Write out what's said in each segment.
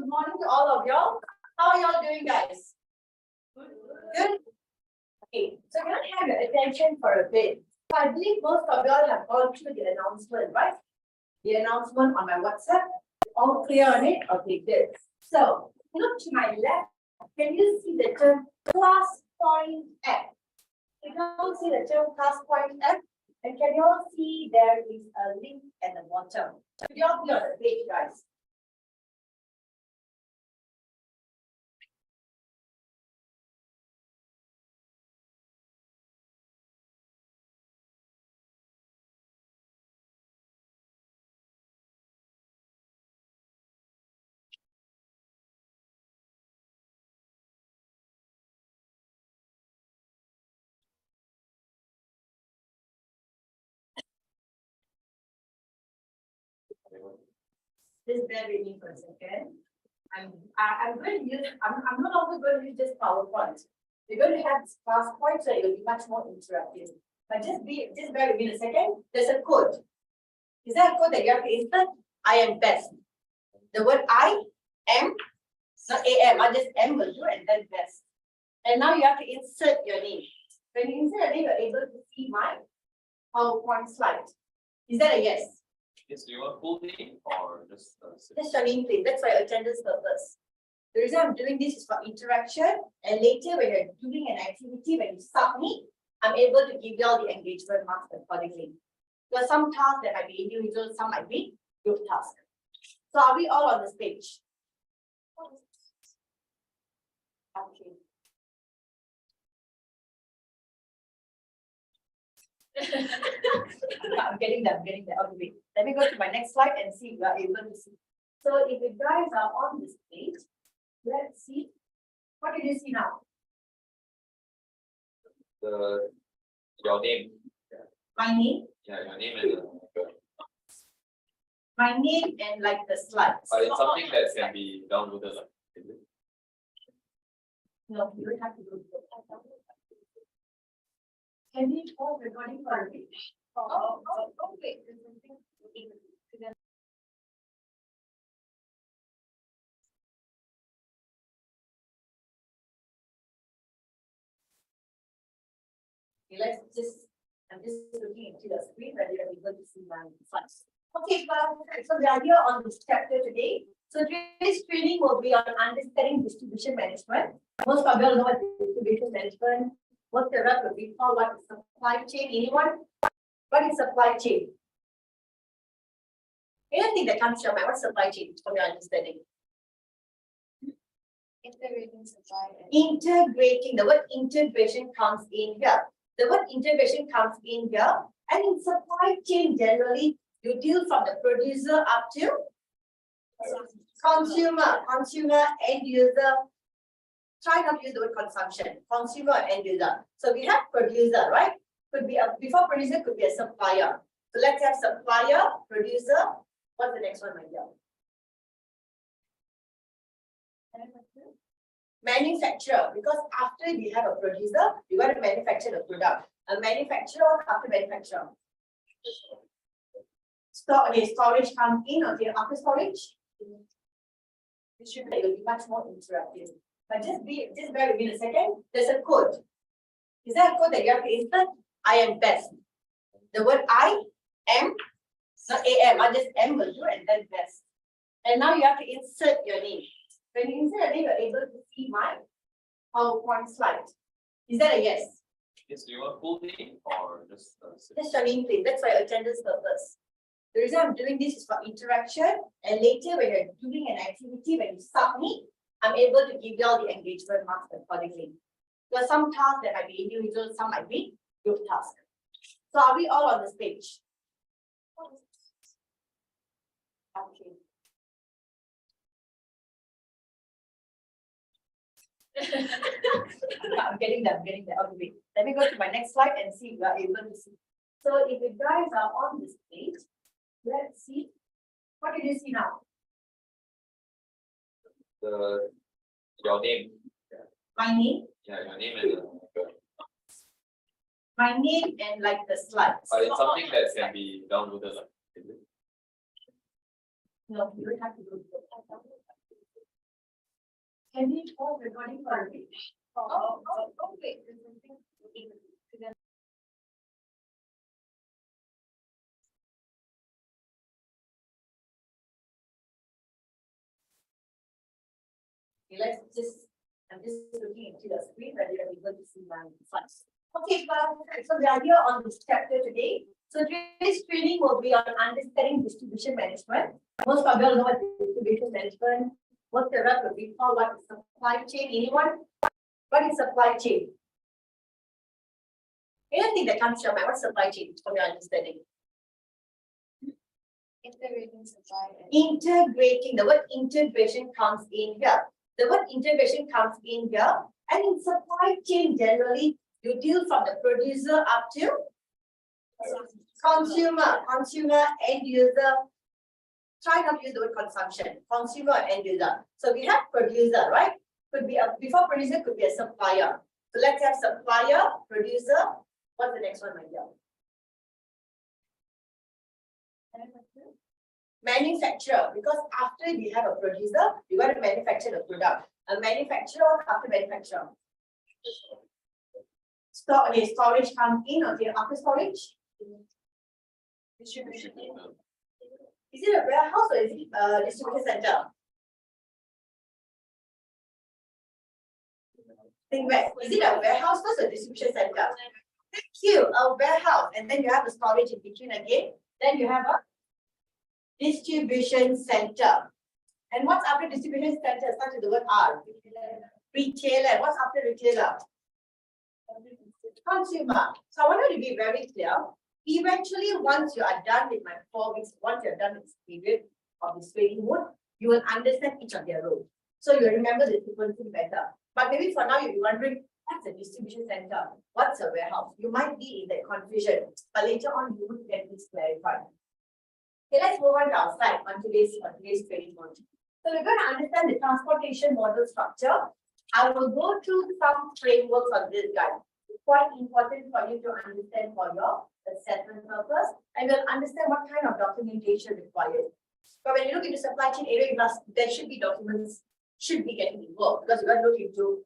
good morning to all of y'all. How are y'all doing, guys? Good? Okay, so can I have your attention for a bit? So I believe most of y'all have gone through the announcement, right? The announcement on my WhatsApp. All clear on it? Okay, good. So look to my left. Can you see the term class point app? Can you all see the term class point app? And can you all see there is a link at the bottom? Could you all be on the page, guys? Just bear with me for a second. I'm going to use, I'm no longer going to use just PowerPoint. We're going to have this class point, so it will be much more interactive. But just bear with me a second. There's a code. Is there a code that you have to insert? I am best. The word I am, not AM, I just M will do and then best. And now you have to insert your name. When you insert your name, you're able to see my PowerPoint slide. Is that a yes? Yes, do you want full name or just Just your name, please. That's for your attendance purpose. The reason I'm doing this is for interaction, and later when you're doing an activity, when you submit, I'm able to give you all the engagement marks accordingly. Because some tasks that might be individual, some might be group tasks. So are we all on this page? Okay. I'm getting there. Okay, wait. Let me go to my next slide and see if you are able to see. So if you guys are on this page, let's see. What can you see now? your name? My name? Yeah, your name and My name and like the slides. it's something that can be downloaded, like, is it? No, you don't have to do it. Can we pause recording for a bit? Okay. Okay, I'm just looking into the screen whether you're able to see my slides. Okay, so we are here on this chapter today. So today's training will be on understanding distribution management. Most of you all know what distribution management. What the rest will be called, what is supply chain? Anyone? What is supply chain? Anything that comes to your mind, what's supply chain from your understanding? Integrating supply. Integrating, the word integration comes in here. The word integration comes in here. And in supply chain, generally, you deal from the producer up to consumer, end user. Try not to use the word consumption, consumer or end user. So we have producer, right? Could be before producer could be a supplier. So let's have supplier, producer. What's the next one, my dear? Manufacturer, because after we have a producer, we got to manufacture the product. A manufacturer after manufacturer. Storage comes in, okay, after storage. It should be, it will be much more interactive. But just bear with me a second. There's a code. Is there a code that you have to insert? I am best. The word I am, not AM, I just M will do and then best. And now you have to insert your name. When you insert your name, you're able to see my PowerPoint slide. Is that a yes? Yes, do you want full name or just Just your name, please. That's for your attendance purpose. The reason I'm doing this is for interaction, and later when you're doing an activity, when you submit, I'm able to give you all the engagement marks accordingly. Because some tasks that might be individual, some might be group tasks. So are we all on this page? Okay. I'm getting there. Okay, wait. Let me go to my next slide and see if you are able to see. So if you guys are on this page, let's see. What can you see now? your name? My name? Yeah, your name and My name and like the slides. it's something that can be downloaded, like, is it? No, you don't have to do it. Can we pause recording for a bit? Wait. Okay, I'm just looking into the screen whether you're able to see my slides. Okay, so we are here on this chapter today. So today's training will be on understanding distribution management. Most of you all know what distribution management, what the rest will be called, what is supply chain. Anyone? What is supply chain? Anything that comes to your mind, what's supply chain from your understanding? Integrating supply. Integrating, the word integration comes in here. The word integration comes in here. And in supply chain, generally, you deal from the producer up to consumer, end user. Try not to use the word consumption, consumer, end user. So we have producer, right? Could be before producer could be a supplier. So let's have supplier, producer. What's the next one, my dear? Manufacturer, because after we have a producer, you got to manufacture the product. A manufacturer after manufacturer. Storage comes in, okay, after storage. Distribution. Is it a warehouse or is it a distribution center? Think back. Is it a warehouse first or distribution center? Thank you. A warehouse, and then you have a storage in between again. Then you have a distribution center. And what's after distribution center? Starts with the word R. Retailer. What's after retailer? Consumer. So I want you to be very clear. Eventually, once you are done with my 4 weeks, once you're done with this period of this training mode, you will understand each of their roles. So you remember the sequencing better. But maybe for now, you'll be wondering, what's a distribution center? What's a warehouse? You might be in that confusion, but later on, you will get this clarified. Okay, let's move on to our slide on today's training mode. So we're going to understand the transportation model structure. I will go through some frameworks on this guide. It's quite important for you to understand for your assessment purpose, and we'll understand what kind of documentation required. But when you look into supply chain area, there should be documents should be getting involved because we're going to look into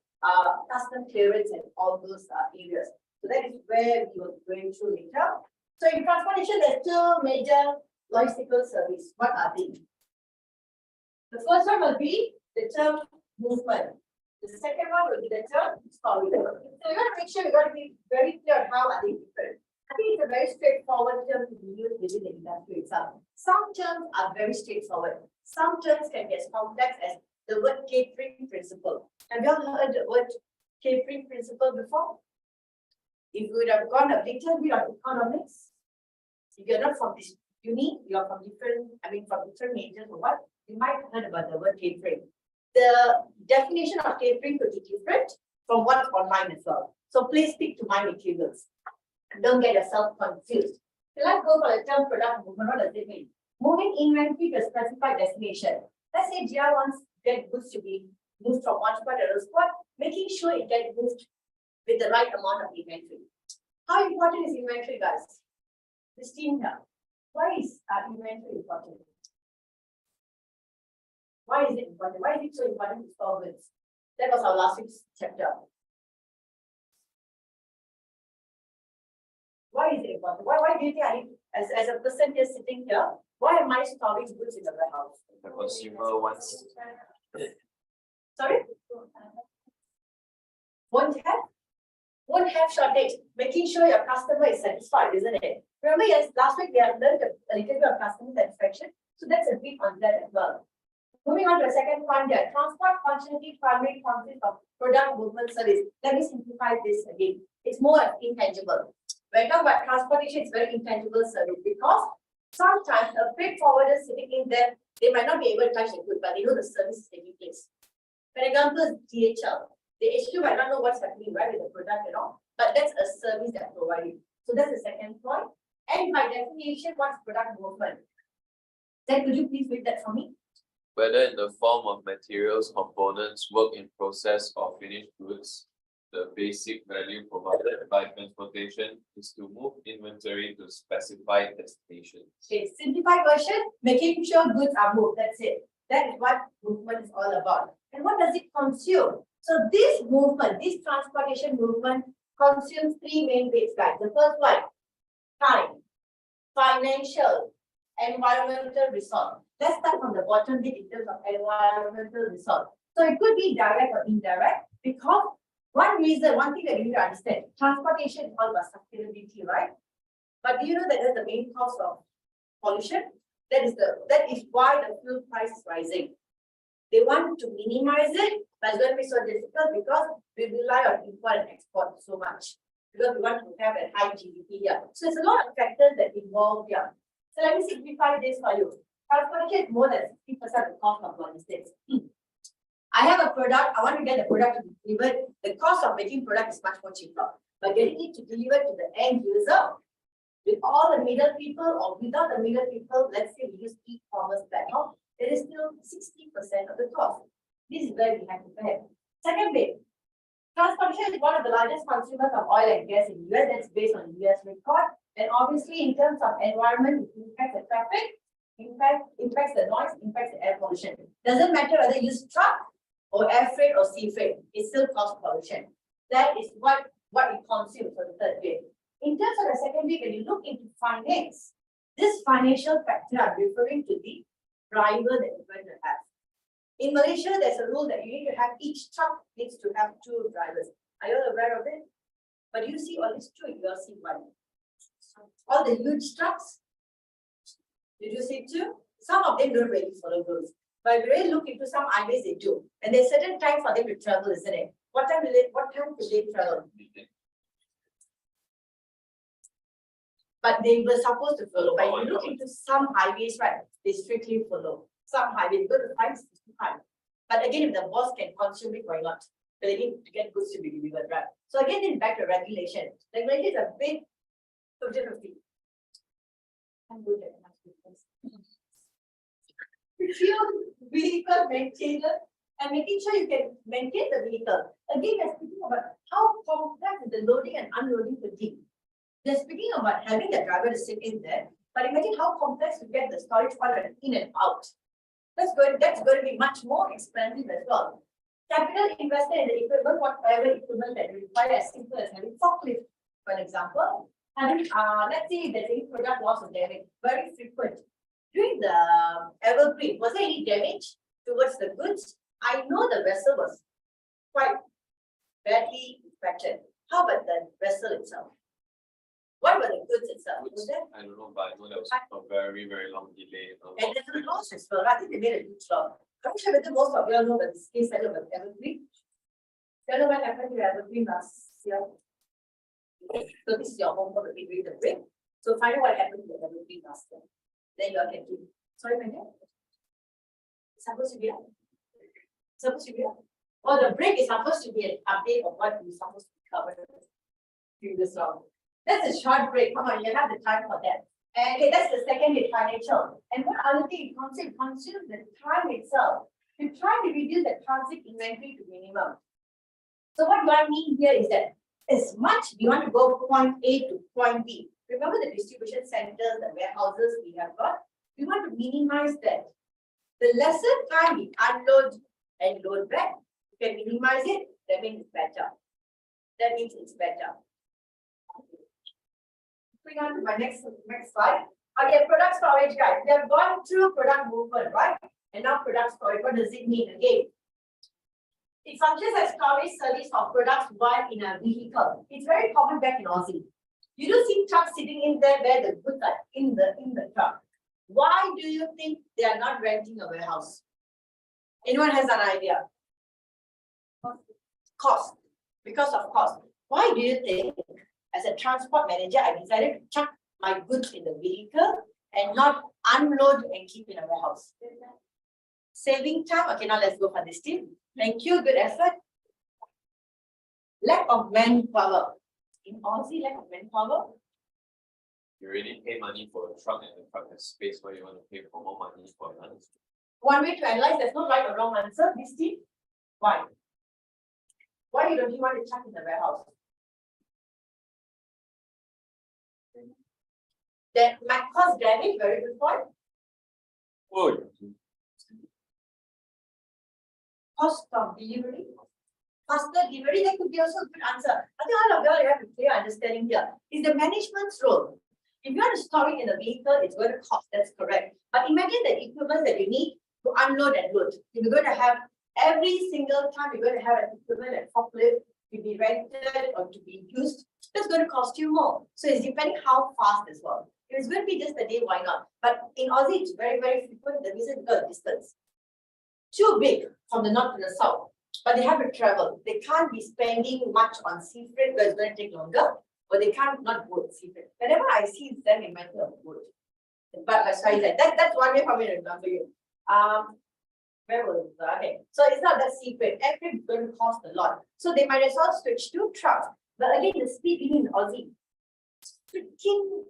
custom clearance and all those areas. So that is where we will go into later. So in transportation, there's two major logistical service. What are they? The first one will be the term movement. The second one will be the term storage. So we're going to make sure we're going to be very clear on how are they different. I think it's a very straightforward term to be used within the industry itself. Some terms are very straightforward. Some terms can be as complex as the word catering principle. Have you all heard the word catering principle before? If you would have gone a little bit of economics, if you're not from this uni, you're from different majors or what, you might have heard about the word catering. The definition of catering could be different from what's online as well. So please stick to my materials. Don't get yourself confused. So let's go for the term product movement. What does it mean? Moving inventory to a specified destination. Let's say GR wants get goods to be moved from one spot to another spot, making sure it gets moved with the right amount of inventory. How important is inventory, guys? Christina, why is inventory important? Why is it important? Why is it so important to store goods? That was our last week's chapter. Why is it important? Why do you think I need, as a person here sitting here, why am I storing goods in the warehouse? The consumer wants. Sorry? Won't have shortage. Making sure your customer is satisfied, isn't it? Remember, yes, last week we have learned a little bit of customer satisfaction. So that's a bit on that as well. Moving on to the second point here. Transport functionality primarily consists of product movement service. Let me simplify this again. It's more intangible. When I talk about transportation, it's very intangible service because sometimes a freight forwarder sitting in there, they might not be able to touch the good, but they know the service is taking place. For example, DHL. The HQ might not know what's happening right with the product and all, but that's a service that's provided. So that's the second point. And by definition, what's product movement? Then could you please read that for me? Whether in the form of materials, components, work in process, or finished goods, the basic value provided by transportation is to move inventory to specified destinations. Okay, simplified version, making sure goods are moved. That's it. That is what movement is all about. And what does it consume? So this movement, this transportation movement consumes three main bits, guys. The first one, time, financial, environmental resource. Let's start from the bottom bit in terms of environmental resource. So it could be direct or indirect because one thing that you need to understand, transportation is all about sustainability, right? But do you know that that's the main cause of pollution? That is why the fuel price is rising. They want to minimize it, but it's going to be so difficult because we rely on import and export so much. Because we want to have a high GDP here. So there's a lot of factors that involve here. So let me simplify this for you. Transportation is more than 60% of the cost of logistics. I have a product, I want to get the product to be delivered. The cost of making product is much more cheaper. But getting it to deliver to the end user, with all the middle people or without the middle people, let's say we use e-commerce platform, there is still 60% of the cost. This is where we have to pay. Second bit, transportation is one of the largest consumers of oil and gas in the US. That's based on US record. And obviously, in terms of environment, it impacts the traffic, impacts the noise, impacts the air pollution. Doesn't matter whether you use truck or air freight or sea freight, it still causes pollution. That is what it consumes for the third bit. In terms of the second bit, when you look into finance, this financial factor I'm referring to the driver that you're going to have. In Malaysia, there's a rule that you need to have each truck needs to have 2 drivers. Are you all aware of it? But you see all these 2, you all see 1. All the huge trucks, did you see 2? Some of them don't really follow rules. But if you really look into some highways, they do. And there's certain time for them to travel, isn't it? What time do they travel? But they were supposed to follow. But if you look into some highways, right, they strictly follow. Some highways go to 565. But again, if the boss can consume it, why not? But they need to get goods to be delivered, right? So again, then back to regulation. Regulation is a big 50-50. Fuel, vehicle maintenance, and making sure you can maintain the vehicle. Again, we're speaking about how complex is the loading and unloading fatigue. They're speaking about having the driver to sit in there, but imagine how complex to get the storage part in and out. That's going to be much more expensive as well. Capital invested in the equipment, whatever equipment that you require, as simple as having forklift, for example. Having let's say there's any product loss or damage, very frequent. During the Evergreen, was there any damage towards the goods? I know the vessel was quite badly affected. How about the vessel itself? What were the goods itself? Was there? I don't know, but I know there was a very, very long delay. And there's a loss as well. I think they made a huge loss. I'm sure whether most of you all know that this case study about Evergreen. Do you know what happened to Evergreen last year? So this is your homework to read the break. So find out what happened to Evergreen last year. Then you all can do. Sorry, my name. Supposed to be up. Supposed to be up. Or the break is supposed to be an update of what we supposed to cover in this round. That's a short break. Come on, you have the time for that. And okay, that's the second bit, financial. And what other thing it consumes the time itself. To try to reduce the transit inventory to minimum. So what do I mean here is that as much you want to go point A to point B. Remember the distribution centers, the warehouses we have got. We want to minimize that. The lesser time we unload and load back, you can minimize it. That means it's better. That means it's better. Moving on to my next slide. Okay, product storage, guys. We have gone through product movement, right? And now product storage. What does it mean again? It functions as storage service of products while in a vehicle. It's very common back in Aussie. You do see trucks sitting in there where the goods are in the truck. Why do you think they are not renting a warehouse? Anyone has an idea? Cost. Because of cost. Why do you think, as a transport manager, I decided to chuck my goods in the vehicle and not unload and keep in a warehouse? Saving time. Okay, now let's go for this team. Thank you. Good effort. Lack of manpower. In Aussie, lack of manpower. You really pay money for a truck and the truck has space where you want to pay for more money for another. One way to analyze, there's no right or wrong answer. This team. Why? Why don't you want to chuck in the warehouse? That might cause damage. Very good point. Oh, Cost of delivery. Faster delivery, that could be also a good answer. I think all of you all have a clear understanding here. Is the management's role. If you want to store it in a vehicle, it's going to cost, that's correct. But imagine the equipment that you need to unload and load. If you're going to have every single time you're going to have an equipment and forklift to be rented or to be used, that's going to cost you more. So it's depending how fast as well. If it's going to be just a day, why not? But in Aussie, it's very, very frequent. The reason is because of distance. Too big from the north to the south. But they have to travel. They can't be spending much on sea freight because it's going to take longer, or they can't not boat sea freight. Whenever I see them in matter of boat. But sorry, that's one way for me to remember you. Where was it? Okay. So it's not that sea freight. Air freight is going to cost a lot. So they might as well switch to trucks. But again, the speed limit in Aussie, freaking,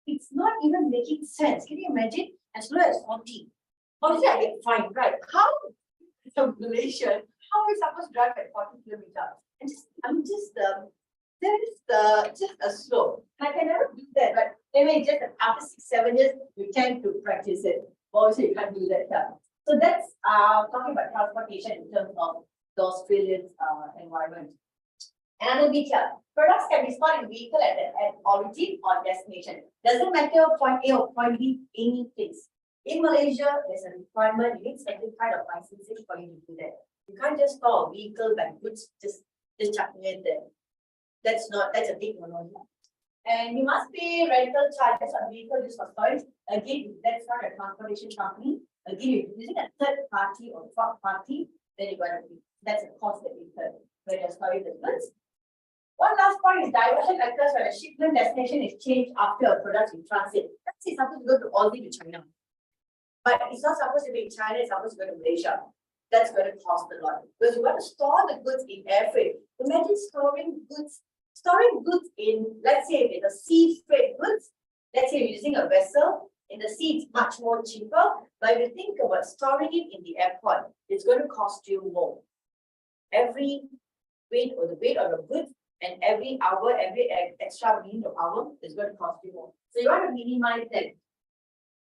it's not even making sense. Can you imagine? As low as 40. Obviously, I get fined, right? How from Malaysia, how are we supposed to drive at 40 kilometers? And there is just a slope. I can never do that, but anyway, just that after 6-7 years, you tend to practice it. Obviously, you can't do that here. So that's talking about transportation in terms of the Australian environment. Another bit here, products can be stored in vehicle at origin or destination. Doesn't matter point A or point B, any place. In Malaysia, there's a requirement, you need certain kind of licensing for you to do that. You can't just store a vehicle by goods, just chucking it there. That's a big no. And you must pay rental charges on vehicle used for storage. Again, that's not a transportation company. Again, if you're using a third party or fourth party, then you're going to be, that's a cost that you incur when you're storing the goods. One last point is diversion occurs when a shipment destination is changed after a product in transit. Let's say supposed to go to Aussie to China. But it's not supposed to be in China, it's supposed to go to Malaysia. That's going to cost a lot. Because you want to store the goods in air freight. Imagine storing goods in, let's say, in the sea freight goods. Let's say you're using a vessel. In the sea, it's much more cheaper. But if you think about storing it in the airport, it's going to cost you more. Every weight or the weight of the goods and every hour, every extra minute of hour is going to cost you more. So you want to minimize that.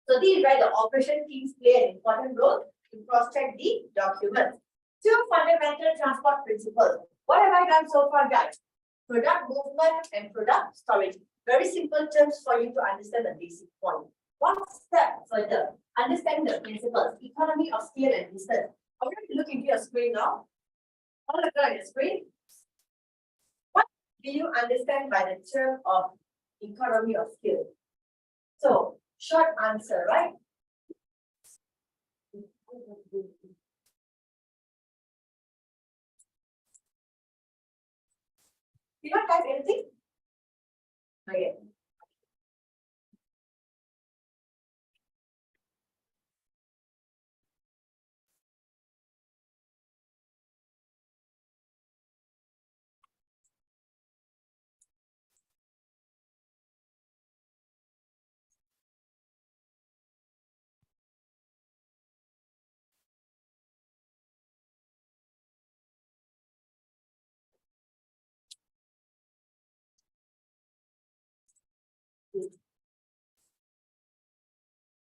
So this is where the operation teams play an important role to cross-check the documents. Two fundamental transport principles. What have I done so far, guys? Product movement and product storage. Very simple terms for you to understand the basic point. One step further, understand the principles, economy of scale and distance. I'm going to look into your screen now. All of you on your screen. What do you understand by the term of economy of scale? So, short answer, right? You don't type anything? Okay.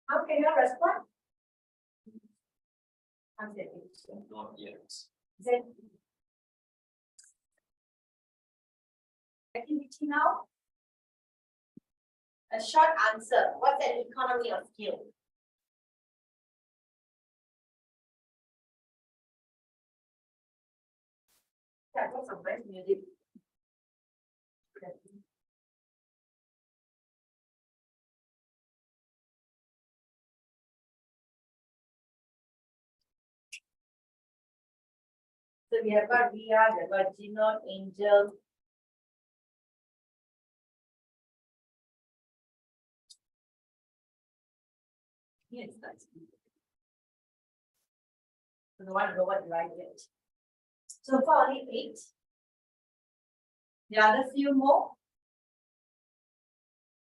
How can you respond? Not yet. Then activity now. A short answer. What's an economy of scale? Yeah, got some nice music. So we have got Ria, we have got Gino, Angel. Yes, that's good. So the one know what do I get? So far only 8. The other few more.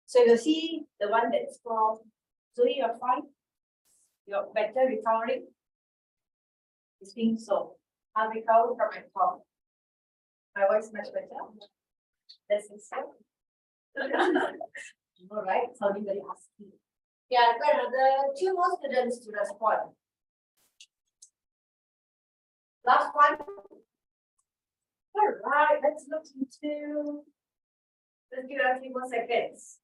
So you see the one that's from Zoe, you're fine. You're better recovering. I think so. I'll recover from my cough. My voice much better. That's it. All right, sounding very husky. Yeah, but the 2 more students to respond. Last one. All right, let's look into. Let's give it a few more seconds.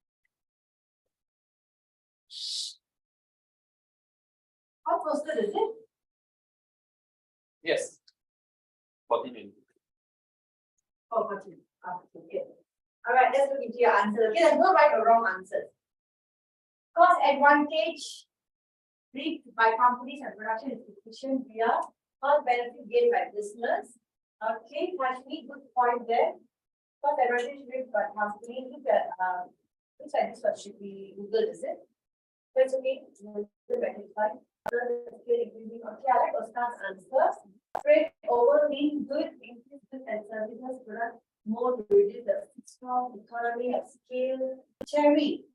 How posted is it? Yes. 40 minutes. Oh, got you. Okay. All right, let's look into your answer. Okay, there's no right or wrong answers. Cost advantage reaped by companies and production is efficient via cost benefit gained by business. Okay, Rashmi, good point there. Cost advantage reaped by company. Look at looks like this one should be Google, is it? But it's okay. Okay, I like Oscar's answer. Freight over lean good, increase goods and services product more to reduce the fixed cost, economy of scale. Cherry.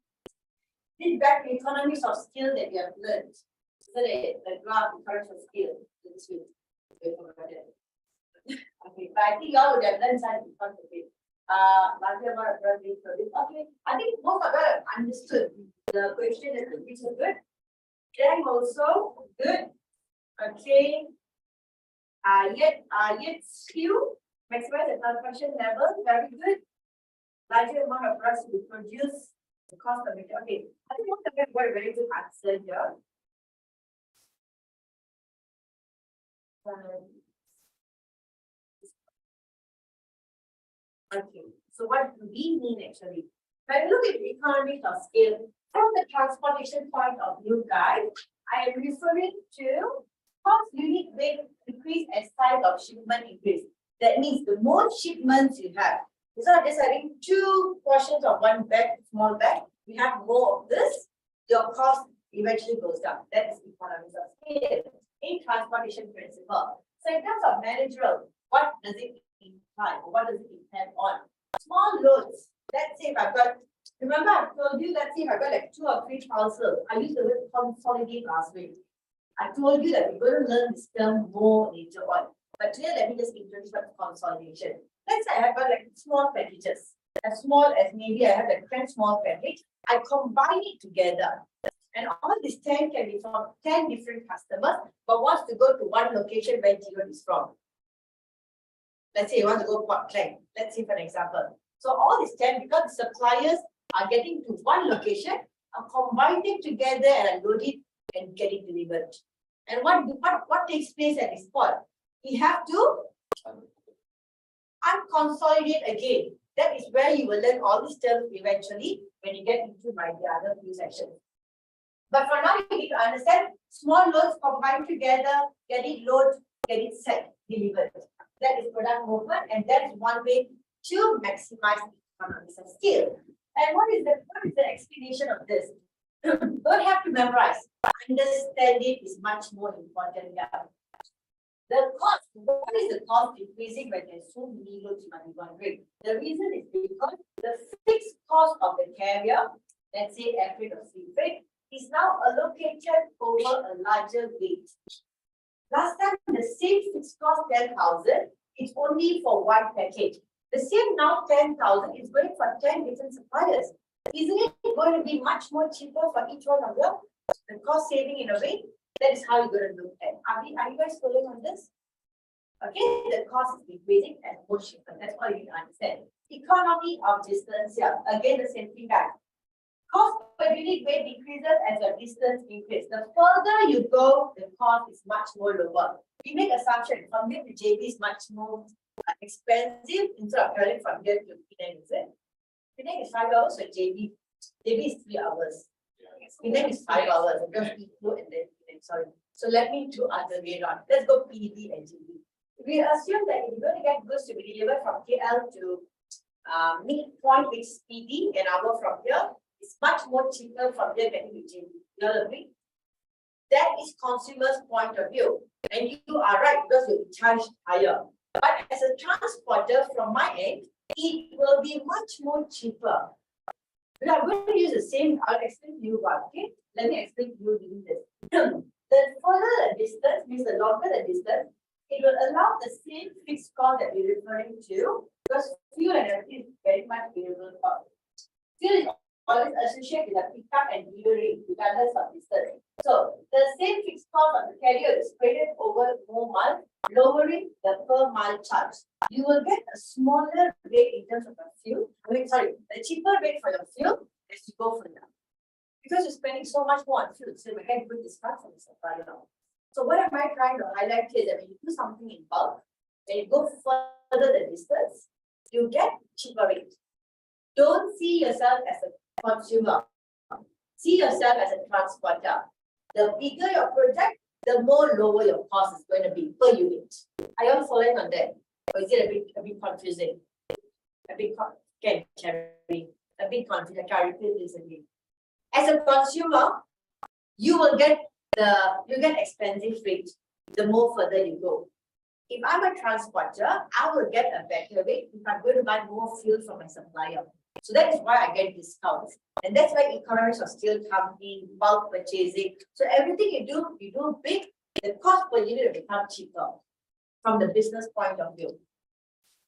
This back to economies of scale that we have learned. Isn't it? The graph economies of scale. This week. Okay, but I think y'all would have learned something from it. Okay, I think most of you have understood the question which is good. Then also good. Okay. Yet few maximize the consumption level, very good. Larger amount of products to be produced, the cost of it. Okay, I think most of them got a very good answer here. Okay, so what do we mean actually? When we look at the economies of scale, from the transportation point of view, guys, I am referring to cost unit weight increase as size of shipment increase. That means the more shipments you have, it's not just having two portions of one bag, small bag. We have more of this, your cost eventually goes down. That is economies of scale in transportation principle. So in terms of managerial, what does it imply? What does it depend on? Small loads. Let's say if I've got, remember I told you, let's say if I've got like 2 or 3 parcels. I used the word consolidate last week. I told you that we're going to learn this term more later on. But today, let me just introduce what consolidation. Let's say I have got like small packages. As small as maybe I have like 10 small package. I combine it together. And all these 10 can be from 10 different customers, but wants to go to one location where Jiwan is from. Let's say you want to go Port Klang. Let's see for an example. So all these 10, because the suppliers are getting to one location, are combined it together and I load it and get it delivered. And what takes place at this point? We have to unconsolidate again. That is where you will learn all these terms eventually when you get into the other few sections. But for now, you need to understand small loads combined together, get it loaded, get it set, delivered. That is product movement, and that is one way to maximize economies of scale. And what is the explanation of this? Don't have to memorize. Understand it is much more important here. The cost, what is the cost increasing when there's so many loads you might be wondering? The reason is because the fixed cost of the carrier, let's say air freight or sea freight, is now allocated over a larger weight. Last time, the same fixed cost 10,000, it's only for one package. The same now 10,000 is going for 10 different suppliers. Isn't it going to be much more cheaper for each one of them? The cost saving in a way, that is how you're going to look at. Are you guys following on this? Okay, the cost is increasing as more shipment. That's all you need to understand. Economy of distance here. Again, the same thing back. Cost per unit weight decreases as your distance increases. The further you go, the cost is much more lower. We make assumption from here to JB is much more expensive instead of traveling from here to Penang, is it? Penang is 5 hours, so JB is 3 hours. Penang is 5 hours. Just Ipoh and then Penang, sorry. So let me do other way around. Let's go PD and JB. We assume that if you're going to get goods to be delivered from KL to midpoint, which is PD, an hour from here, it's much more cheaper from here than to JB. You all agree? That is consumer's point of view. And you are right because you'll be charged higher. But as a transporter from my end, it will be much more cheaper. We are going to use the same, I'll explain to you what, okay? Let me explain to you using this. The further the distance, means the longer the distance, it will allow the same fixed cost that we're referring to because fuel and everything is very much variable cost. Fuel is always associated with the pickup and delivery regardless of distance. So the same fixed cost of the carrier is spread over more months, lowering the per mile charge. You will get a smaller rate in terms of the fuel. The cheaper rate for your fuel as you go further. Because you're spending so much more on fuel, so we can put discount from the supplier now. So what am I trying to highlight here is that when you do something in bulk, when you go further the distance, you get cheaper rate. Don't see yourself as a consumer. See yourself as a transporter. The bigger your project, the more lower your cost is going to be per unit. Are you all following on that? Or is it a bit confusing? A bit confusing. I repeat this again. As a consumer, you will get expensive rate the more further you go. If I'm a transporter, I will get a better rate if I'm going to buy more fuel from my supplier. So that is why I get discounts. And that's why economies of scale come in, bulk purchasing. So everything you do big, the cost per unit will become cheaper from the business point of view.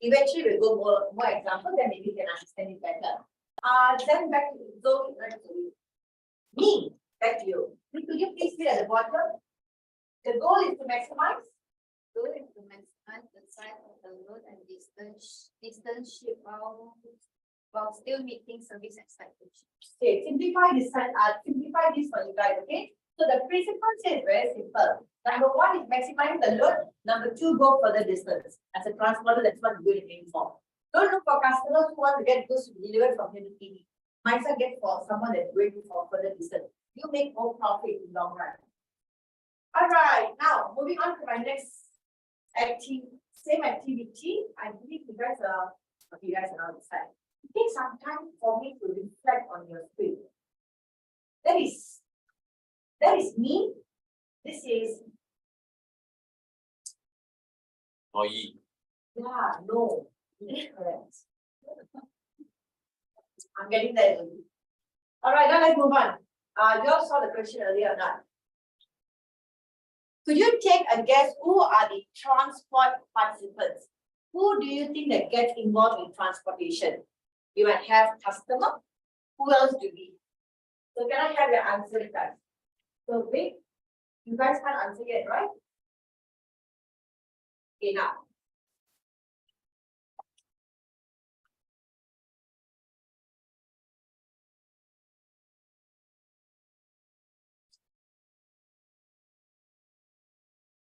Eventually we'll go more examples, then maybe you can understand it better. Then back to Zoe, back to you. Could you please see at the bottom? The goal is to maximize. Goal is to maximize the size of the load and distance shipped while still meeting service expectations. Okay, simplify this for you guys, okay? So the principle is very simple. Number one is maximizing the load. Number two, go further distance. As a transporter, that's what you're going to aim for. Don't look for customers who want to get goods delivered from here to TV. Might as well get for someone that's going for further distance. You make more profit in the long run. All right, now moving on to my next same activity. I believe you guys are on the side. It takes some time for me to reflect on your screen. That is me. This is no. Correct. I'm getting there. All right, now let's move on. You all saw the question earlier or not? Could you take a guess who are the transport participants? Who do you think that gets involved in transportation? You might have customer. Who else do we? So can I have your answer, guys? So wait, you guys can't answer yet, right? Okay, now.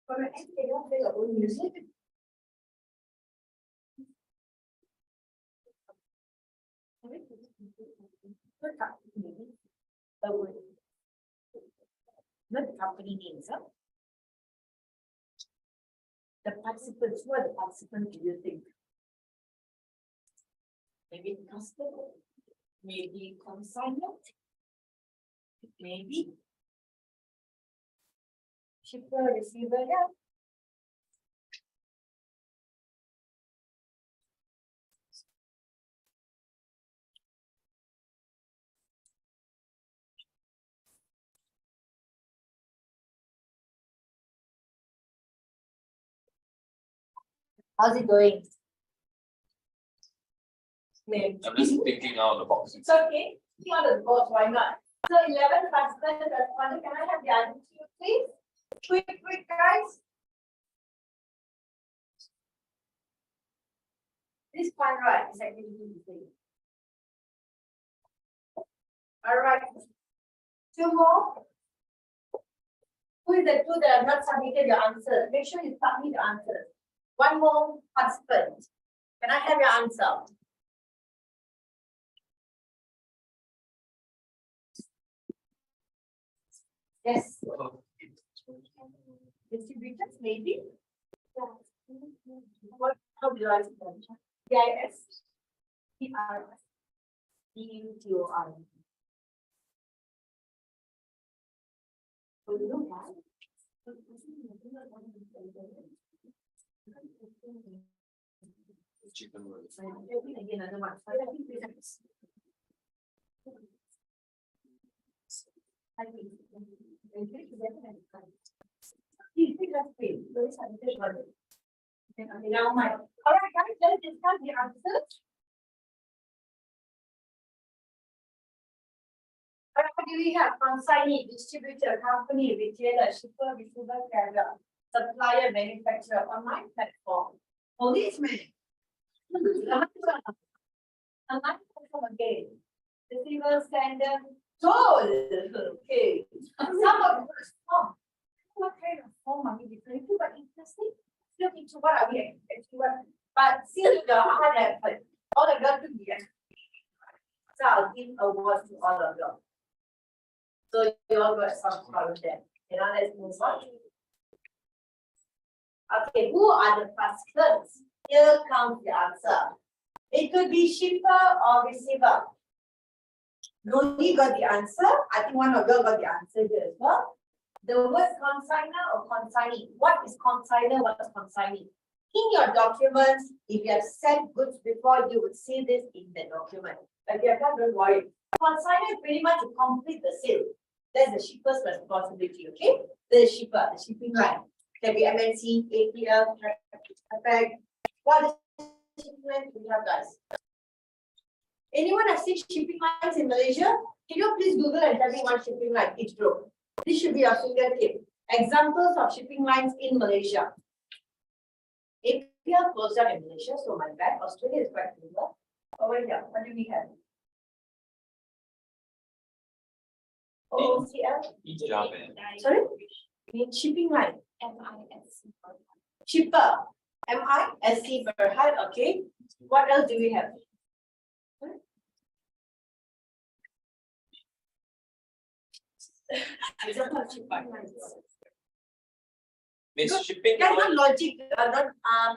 For an end, they don't play your own music. Not the company names, huh? The participants, who are the participants do you think? Maybe the customer, maybe consignment, maybe shipper, receiver, yeah. How's it going? Maybe. I'm just thinking out of the box. It's okay. See on the board, why not? So 11 participants responded. Can I have the answer, please? Quick, guys. This one, right, is activity the same. All right. Two more. Who is the two that have not submitted your answer? Make sure you submit your answer. One more participant. Can I have your answer? Yes. Distributors, maybe? What, how do you answer them? DIS. DRS. DUTOR. Chicken rolls. Another one. Now my, all right, guys, let's discuss the answers. do we have? Consignee, distributor, company, retailer, shipper, receiver, carrier, supplier, manufacturer, online platform. Policeman. Online platform again. Receiver, sender, toll. Okay. Some of the form. What kind of form are we referring to? But interesting. Look into what are we actually. But since the hard effort, all the girls to be. So I'll give awards to all of you. So you all got some color there. Now let's move on. Okay, who are the participants? Here comes the answer. It could be shipper or receiver. Noni got the answer. I think one of you got the answer here as well. The word consignor or consignee. What is consignor? What is consignee? In your documents, if you have sent goods before, you would see this in the document. But if you have not, don't worry. Consignor is pretty much to complete the sale. That's the shipper's responsibility, okay? The shipper, the shipping line. Can be MNC, APL, Traffic. What is shipping line we have, guys? Anyone have seen shipping lines in Malaysia? Can you please Google and tell me one shipping line each group? This should be your fingertip. Examples of shipping lines in Malaysia. APL closed down in Malaysia, so my bad. Australia is quite similar. Over here, what do we have? OOCL? Sorry? Shipping line. MISC. Shipper. MISC Berhad, okay. What else do we have? Example of shipper. Miss shipping. That's not logic, not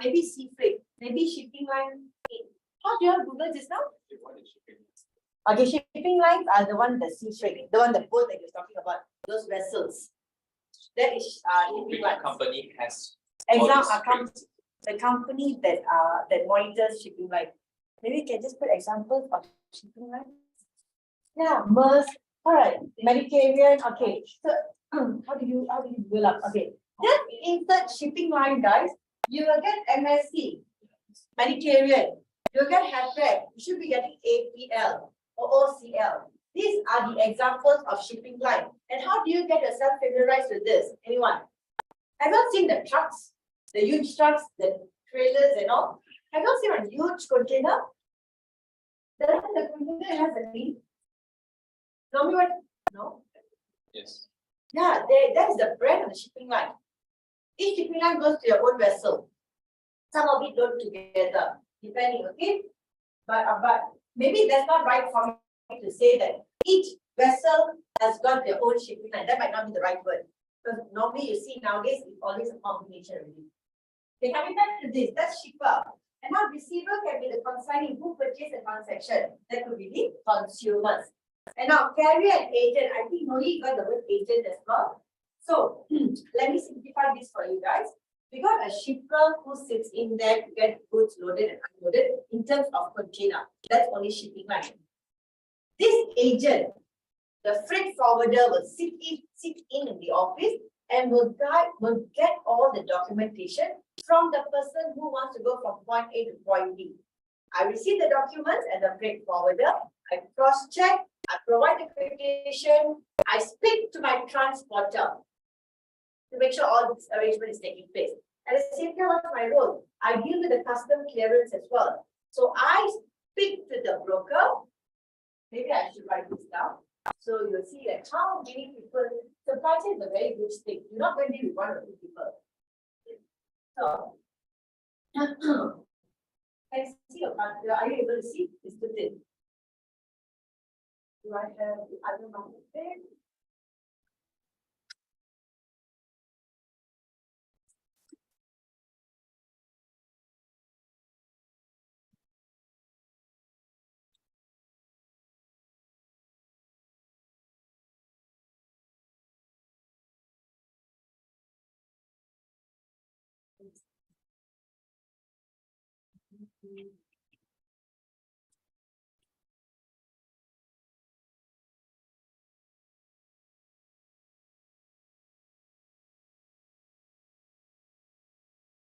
maybe sea freight, maybe shipping line. How do you have Google just now? Okay, shipping lines are the one that sea freight, the one the boat that you're talking about, those vessels. That is shipping lines. Company has. Example, the company that that monitors shipping line. Maybe you can just put examples of shipping line. Yeah, Maersk. All right, Mediterranean. Okay, so how do you build up? Okay, just insert shipping line, guys. You will get MSC, Mediterranean. You'll get Hapag. You should be getting APL or OCL. These are the examples of shipping line. And how do you get yourself familiarized with this? Anyone? Have you seen the trucks, the huge trucks, the trailers and all? Have you seen a huge container? The container has a name. No? Yes. Yeah, that is the brand of the shipping line. Each shipping line goes to your own vessel. Some of it go together, depending, okay? But maybe that's not right for me to say that each vessel has got their own shipping line. That might not be the right word. Because normally you see nowadays it's always a combination already. Okay, coming back to this, that's shipper. And now receiver can be the consignee who purchase the transaction. That could be the consumers. And now carrier and agent, I think Noli got the word agent as well. So let me simplify this for you guys. We got a shipper who sits in there to get goods loaded and unloaded in terms of container. That's only shipping line. This agent, the freight forwarder, will sit in the office and will get all the documentation from the person who wants to go from point A to point B. I receive the documents and the freight forwarder. I cross-check. I provide the quotation. I speak to my transporter to make sure all this arrangement is taking place. At the same time, what's my role? I deal with the custom clearance as well. So I speak to the broker. Maybe I should write this down. So you'll see that how many people, supply chain is a very good thing. You're not going to deal with one or two people. So, can you see your part? Are you able to see? It's good thing. Do I have the other one there?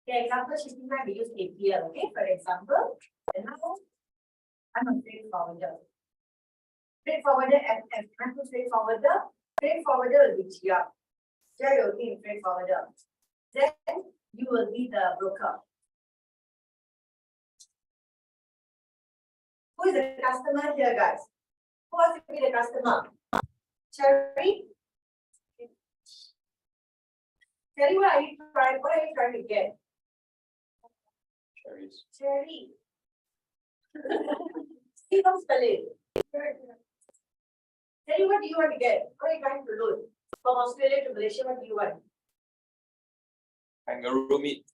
The example shipping line, we use APL, okay, for example. And now I'm a freight forwarder. Freight forwarder and freight forwarder. Freight forwarder will be GR. GR will be in freight forwarder. Then you will be the broker. Who is the customer here, guys? Who wants to be the customer? Cherry? Cherry, what are you trying to get? Cherries. Cherry. See, don't spell it. Cherry, what do you want to get? What are you trying to load? From Australia to Malaysia, what do you want? Kangaroo meat.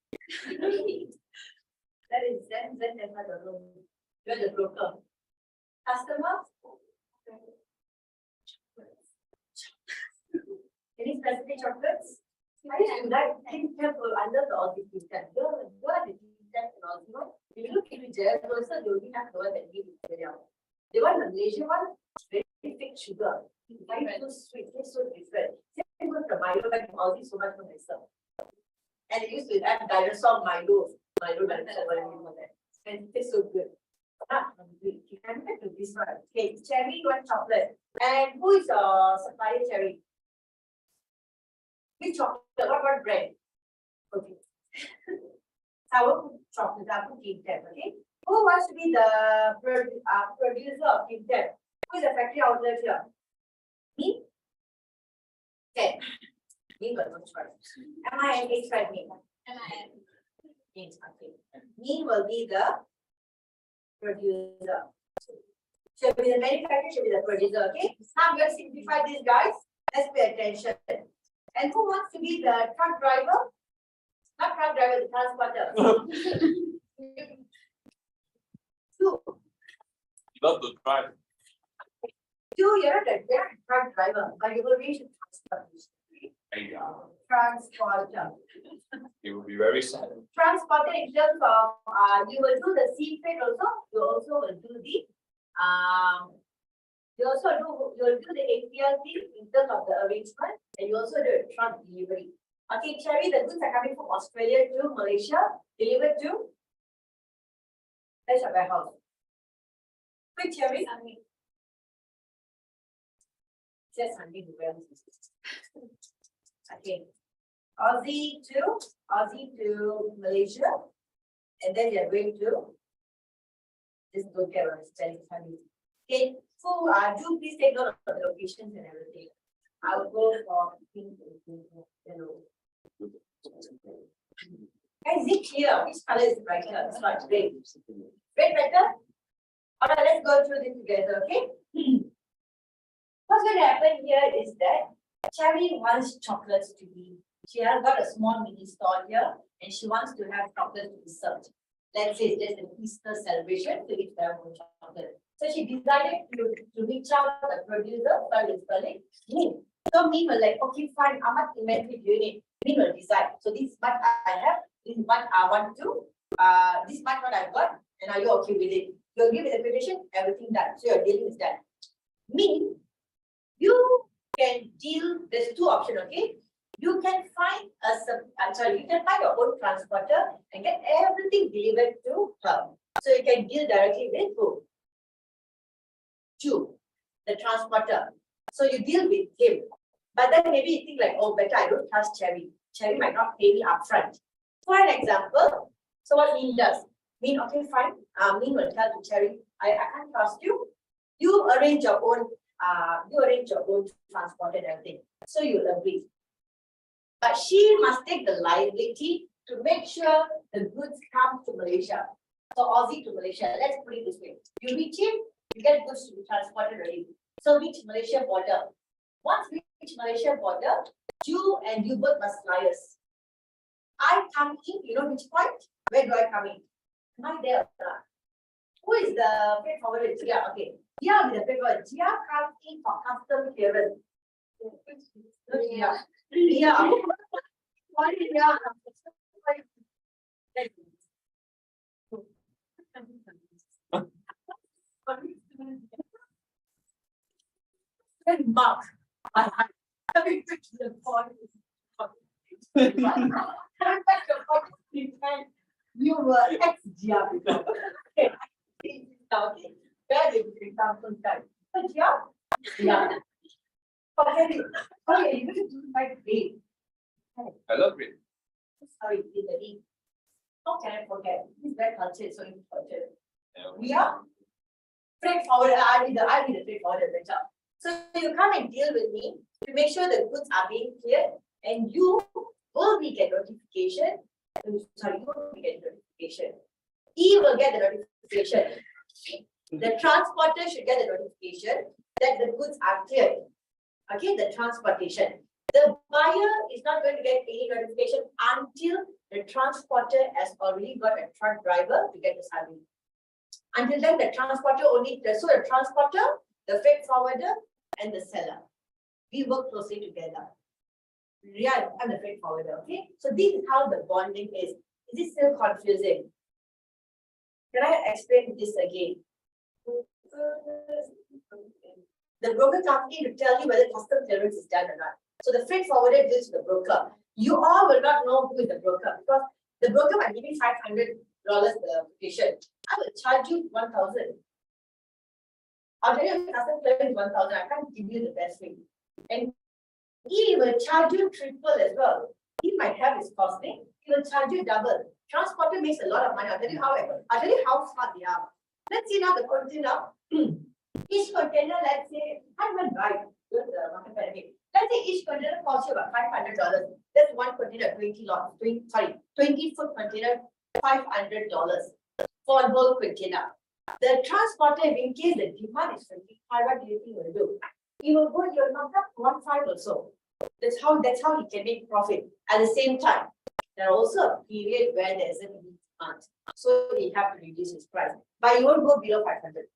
That is Zen has not a loan. You're the broker. Customer? Any specific chocolates? I used to like King Temple under the Aussie King Temple. You are the King Temple and Aussie one. If you look into Jail also, they only have the one that we have. They want the Malaysian one, very thick sugar. Very too sweet, tastes so different. Same with the Milo, like Aussie so much for myself. And they used to add dinosaur Milo dinosaur, whatever you call that. And it tastes so good. You can get to this one. Okay, cherry, one chocolate. And who is your supplier, Cherry? Which chocolate? What brand? Okay. Sour chocolate, I put King Tab, okay? Who wants to be the producer of King Tab? Who is the factory outlet here? Me? Okay. Me got no choice. M-I-N-H, right? Me. MIN. Okay. Me will be the producer. Should be the manufacturer, should be the producer, okay? Now I'm going to simplify this, guys. Let's pay attention. And who wants to be the truck driver? Not truck driver, the transporter. Two. You love to drive. You're a truck driver, but you will reach the transporter. It will be very sad. Transporter in terms of, you will do the sea freight also. You also will do the, you will do the APLC in terms of the arrangement, and you also do a truck delivery. Okay, Cherry, the goods are coming from Australia to Malaysia, delivered to that's your warehouse. Quick, Cherry. Just handing the warehouse. Okay. Aussie to Malaysia, and then you're going to just go there and spend money. Okay, so do please take note of the locations and everything. I will go for pink and yellow. Guys, is it clear? Which color is brighter? It's not red. Red better? Alright, let's go through this together, okay? What's going to happen here is that Cherry wants chocolates to be. She has got a small mini store here, and she wants to have chocolates to be served. Let's say there's an Easter celebration, so it's there for chocolate. So she decided to reach out to the producer, sorry, the spelling, Min. So Min was like, okay, fine, how much inventory do you need? Min will decide. So this is what I have, this is what I want to, this is what I've got, and are you okay with it? You agree with the quotation, everything done. So your dealing is done. Min, you can deal, there's two options, okay? You can find you can find your own transporter and get everything delivered to her. So you can deal directly with who? You, the transporter. So you deal with him. But then maybe you think like, oh, better I don't trust Cherry. Cherry might not pay me upfront. For an example, so what Min does? Min, okay, fine. Min will tell to Cherry, I can't trust you. You arrange your own transport and everything. So you'll agree. But she must take the liability to make sure the goods come to Malaysia. So Aussie to Malaysia. Let's put it this way. You reach him, you get goods to be transported already. So reach Malaysia border. Once we reach Malaysia border, you and you both must liaise. I come in, you know which point? Where do I come in? Am I there? Who is the freight forwarder? Gia. Okay. Gia will be the freight forwarder. Gia comes in for custom clearance. Yeah. Why yeah? Mark. Coming back to the point. Coming back to the point. You were ex-Gia before. Okay. Where did you come from? But yeah. Yeah. Forget it. Okay, you need to do my grade. I love it. Sorry, in the E. How can I forget? This is very culture, so important. Yeah. We are freight forward. I need the freight forward better. So you come and deal with me to make sure the goods are being cleared, and you will be get notification. Sorry, you will be get notification. He will get the notification. The transporter should get the notification that the goods are cleared. Okay, the transportation. The buyer is not going to get any notification until the transporter has already got a truck driver to get the salary. Until then, the transporter only, so the transporter, the freight forwarder, and the seller. We work closely together. Yeah, I'm the freight forwarder, okay? So this is how the bonding is. Is it still confusing? Can I explain this again? The broker comes in to tell you whether custom clearance is done or not. So the freight forwarder deals with the broker. You all will not know who is the broker because the broker might give you $500 the application. I will charge you 1,000. I'll tell you custom clearance is 1,000. I can't give you the best rate. And he will charge you triple as well. He might have his costing. He will charge you double. Transporter makes a lot of money. I'll tell you how smart they are. Let's see now the container. Each container, let's say, I haven't right. Let's say each container costs you about $500. That's one container, 20 foot container, $500 for a whole container. The transporter, in case the demand is 25, what do you think he will do? He will go, you'll knock up 1.5 or so. That's how he can make profit. At the same time, there are also a period where there isn't any demand. So he have to reduce his price. But you won't go below 500.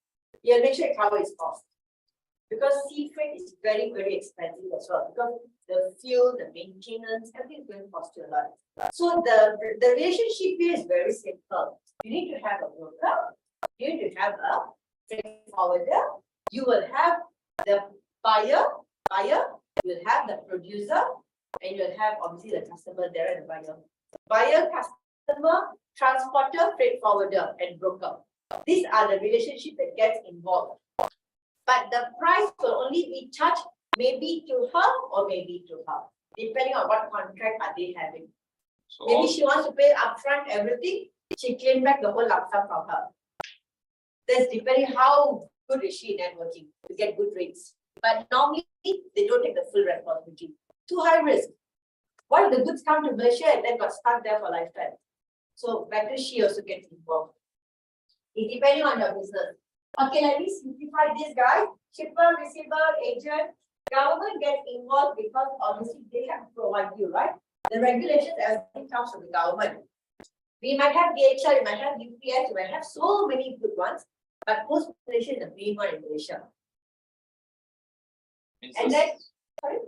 You'll make sure it covers his cost. Because sea freight is very, very expensive as well. Because the fuel, the maintenance, everything is going to cost you a lot. So the relationship here is very simple. You need to have a broker, you need to have a freight forwarder, you will have the buyer, you will have the producer, and you will have obviously the customer there and the buyer. Buyer, customer, transporter, freight forwarder, and broker. These are the relationships that gets involved. But the price will only be charged maybe to her or maybe to her, depending on what contract are they having. So Maybe she wants to pay upfront everything, she claim back the whole lump sum from her. That's depending how good is she in networking to get good rates. But normally they don't take the full responsibility. Too high risk. What if the goods come to Malaysia and then got stuck there for lifetime? So better she also gets involved. It depending on your business. Okay, let me simplify this, guys. Shipper, receiver, agent, government gets involved because obviously they have to provide you, right? The regulations, everything comes from the government. We might have DHL, we might have UPS, we might have so many good ones, but Post Malaysia is the main one in Malaysia. And then, sorry?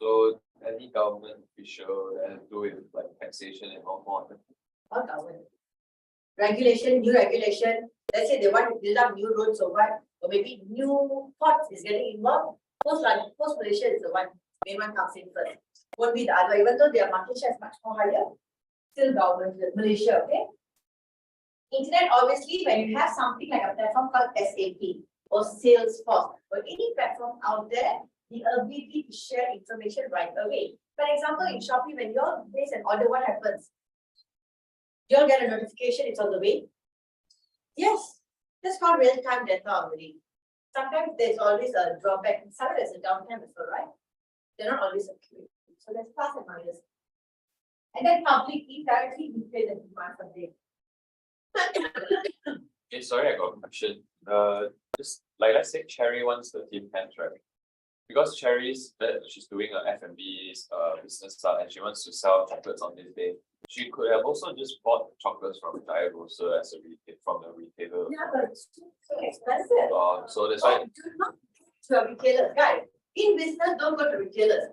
So any government official that has to do with like taxation and all more. All government. Regulation, new regulation. Let's say they want to build up new roads or what, or maybe new ports is getting involved. Post Malaysia is the one, main one comes in first. Won't be the other, even though their market share is much more higher. Still government, Malaysia, okay? Internet, obviously, when you have something like a platform called SAP or Salesforce or any platform out there, the ability to share information right away. For example, in Shopee, when you all place an order, what happens? You'll get a notification, it's on the way. Yes, that's called real-time data already. Sometimes there's always a drawback. Sometimes there's a downtime as well, right? They're not always accurate. So there's plus and minus. And then publicly, directly display the demand from there. Okay, sorry, I got a question. Just like let's say Cherry wants the Tim Pens, right? Because Cherry's she's doing a F&B business style and she wants to sell chocolates on this day. She could have also just bought chocolates from Jaya Grocer as a from the retailer. Yeah, but it's so expensive. So that's why. Do not go to a retailer, guys. In business, don't go to retailers.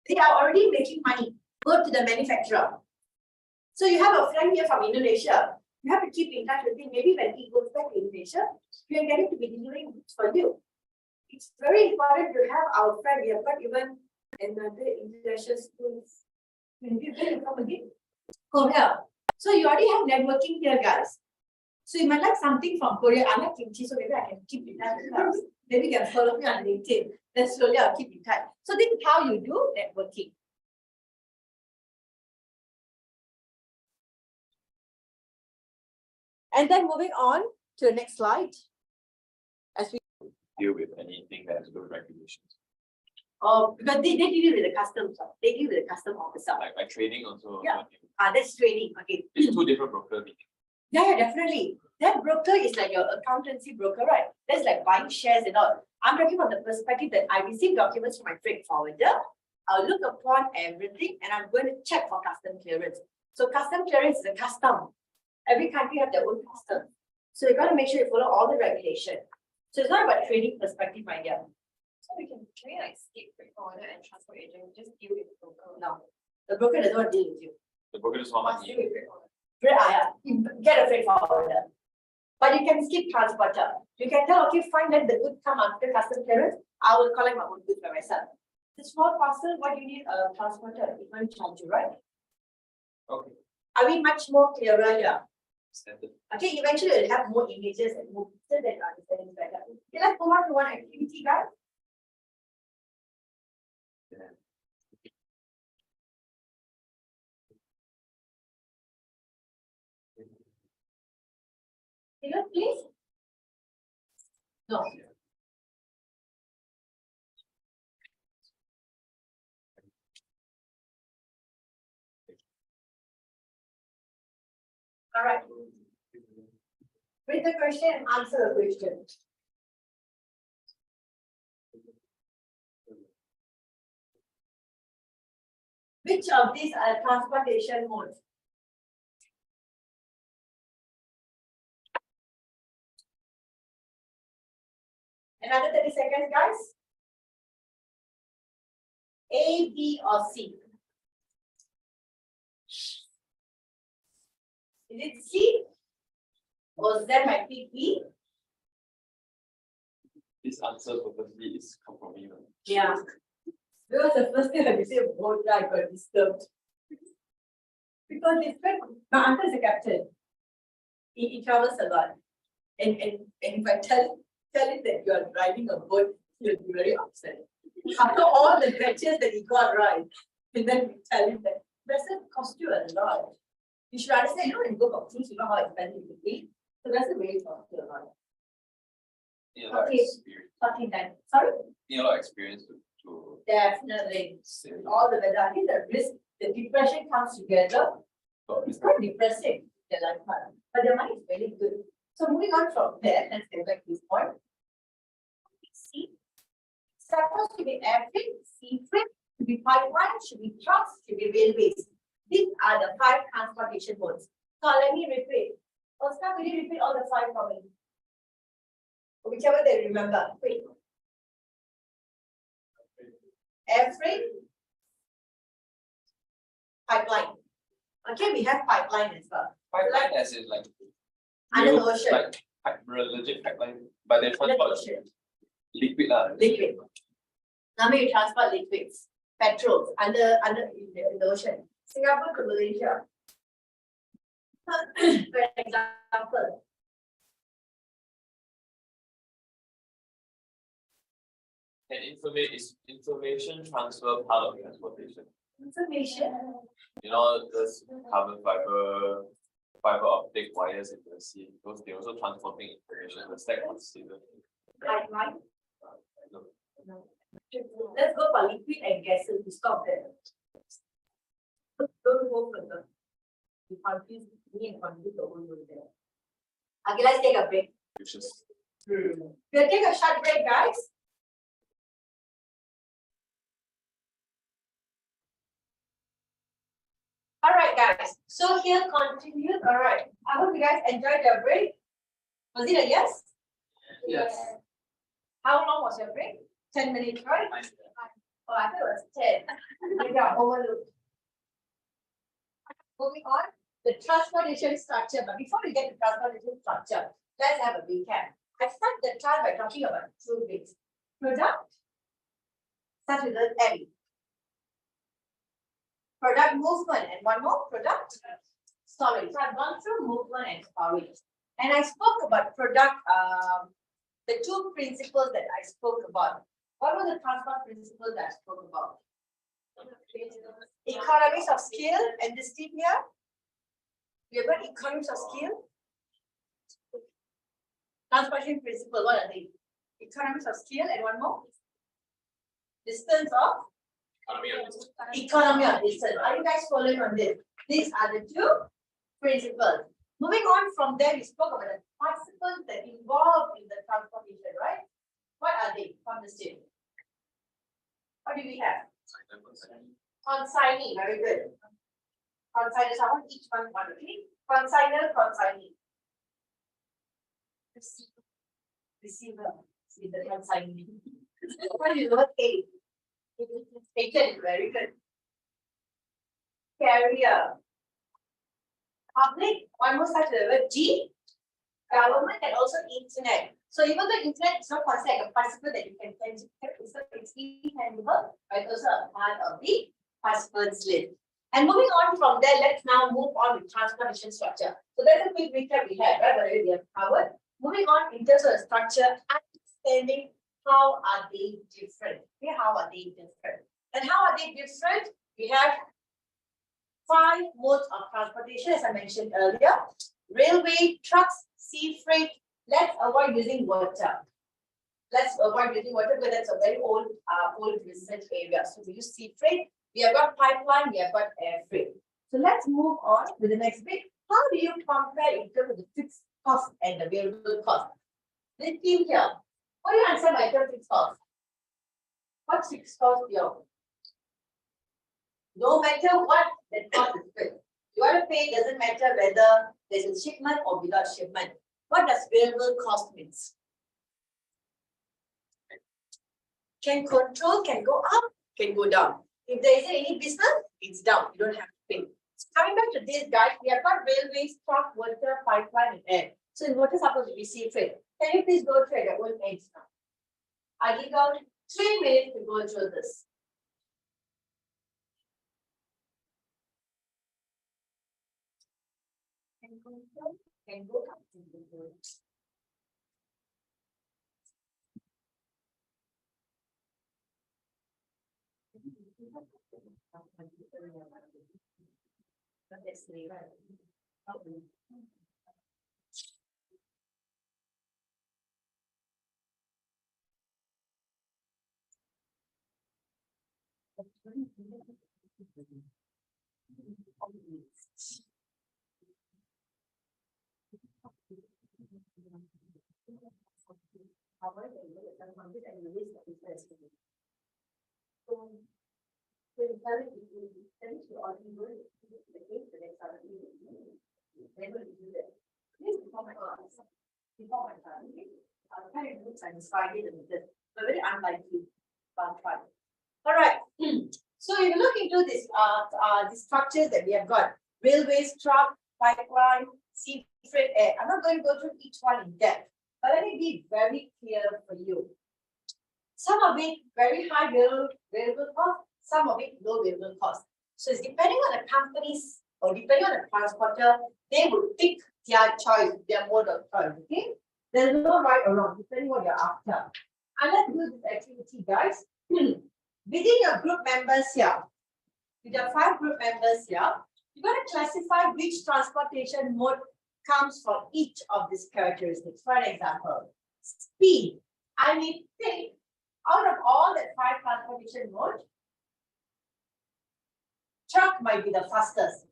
They are already making money. Go to the manufacturer. So you have a friend here from Indonesia. You have to keep in touch with him. Maybe when he goes back to Indonesia, you can get him to be delivering goods for you. It's very important to have our friend. We have got even another international schools. When you come again, Korea. So you already have networking here, guys. So you might like something from Korea. I like kimchi, so maybe I can keep in touch with her. Maybe you can follow me on LinkedIn. Then slowly I'll keep in touch. So this is how you do networking. And then moving on to the next slide. Deal with anything that has to do with regulations. Because they deal with the customs, they deal with the custom officer. Like trading also. Yeah. That's trading. Okay. It's two different broker meetings. Yeah, definitely. That broker is like your accountancy broker, right? That's like buying shares and all. I'm talking from the perspective that I receive documents from my freight forwarder. I'll look upon everything and I'm going to check for custom clearance. So custom clearance is a custom. Every country have their own custom. So you got to make sure you follow all the regulation. So it's not about trading perspective, my dear. So we can like skip freight forwarder and transport agent, just deal with the broker. No, the broker doesn't want to deal with you. The broker just want Must money. deal with freight forwarder. You get a freight forwarder. But you can skip transporter. You can tell, okay, fine, let the goods come after custom clearance. I will collect my own goods by myself. The small parcel, what you need a transporter, it won't charge you, right? Okay. Are we much more clearer here? Standard. Okay, eventually we'll have more images and more so that understanding better. Okay, let's move on to one activity, guys. Yeah. Hello, please. No. All right. Read the question and answer the question. Which of these are transportation modes? Another 30 seconds, guys. A, B, or C? Is it C? Or that might be B? This answer purposely is come from you. Yeah. Because the first thing when you say boat, I got disturbed. Because it's when my uncle is a captain. He travels a lot. And if I tell him that you are driving a boat, he'll be very upset. After all the adventures that he got right, and then we tell him that vessel cost you a lot. You should understand, when you go for cruise, you know how expensive it is. So vessel really cost you a lot. You know, Okay. experience. Talking time. Sorry? You know, experience to Definitely. say. All the weather, I think the risk, the depression comes together. It's quite depressing, the lifetime, but the money is very good. So moving on from there, let's get back to this point. See, supposed to be air freight, sea freight, should be pipeline, should be trucks, should be railways. These are the 5 transportation modes. So let me repeat. Oscar, will you repeat all the 5 for me? Whichever they remember. Quick. Air freight, pipeline. Okay, we have pipeline as well. Pipeline as in like. Under the real- ocean. Like legit pipeline, but they Under the transport ocean. liquid lah. Liquid. Normally you transport liquids, petrols in the ocean. Singapore to Malaysia. For example. And information transfer part of transportation. Information. You know, there's carbon fiber optic wires in the sea. Those they also transporting information. The stack considered. Pipeline. No. Let's go for liquid and gases to stop there. Don't go further. You confuse me and confuse the whole world there. Okay, let's take a break. Which is We'll take a short break, guys. All right, guys. So here continues. All right. I hope you guys enjoyed your break. Was it a yes? yes. How long was your break? 10 minutes, right? Oh, I thought it was 10. Maybe I overlooked. Moving on, the transportation structure. But before we get to transportation structure, let's have a recap. I start the chart by talking about 2 bits. Product, start with the M. Product movement and one more product storage. So I've gone through movement and storage. And I spoke about product the two principles that I spoke about. What were the transport principles that I spoke about? Economies of scale, and this tip here. We have got economies of scale. Transportation principle, what are they? Economies of scale, and one more. Distance of economy of distance. Are you guys following on this? These are the two principles. Moving on from there, we spoke about the participles that involved in the transportation, right? What are they from the state? What do we have? Consignee, very good. Consigners, I want each one, okay? Consigner, consignee. Receiver, see the consignee. What is what A? Agent, very good. Carrier. Public, one more such a word, G. Government and also internet. So even though internet is not considered a participant that you can it's intangible, but also a part of the participants list. And moving on from there, let's now move on with transportation structure. So that's a quick recap we had, right? Whatever we have covered. Moving on in terms of the structure, understanding how are they different. Okay, how are they different? And how are they different? We have 5 modes of transportation, as I mentioned earlier. Railway, trucks, sea freight. Let's avoid using water. Let's avoid using water because that's a very old research area. So we use sea freight. We have got pipeline, we have got air freight. So let's move on with the next bit. How do you compare in terms of the fixed cost and the variable cost? This team here, what do you answer by term fixed cost? What's fixed cost here? No matter what, the cost is fixed. You want to pay, doesn't matter whether there's a shipment or without shipment. What does variable cost means? Can control, can go up, can go down. If there isn't any business, it's down. You don't have to pay. So coming back to this, guys, we have got railways, truck, water, pipeline, and air. So in water supposed to be sea freight. Can you please go through your own age now? I give out 3 minutes to go through this. Can go down, can go up, can go down. Very unlikely. All right. So if you look into this, the structures that we have got, railways, truck, pipeline, sea freight, air. I'm not going to go through each one in depth, but let me be very clear for you. Some of it very high variable cost, some of it low variable cost. So it's depending on the companies or depending on the transporter, they will pick their choice, their mode of choice. Okay, there's no right or wrong, depending on what you're after. And let's do this activity, guys. Within your group members here, with your 5 group members here, you're going to classify which transportation mode comes from each of these characteristics. For example, speed. I may think out of all the 5 transportation modes, truck might be the fastest.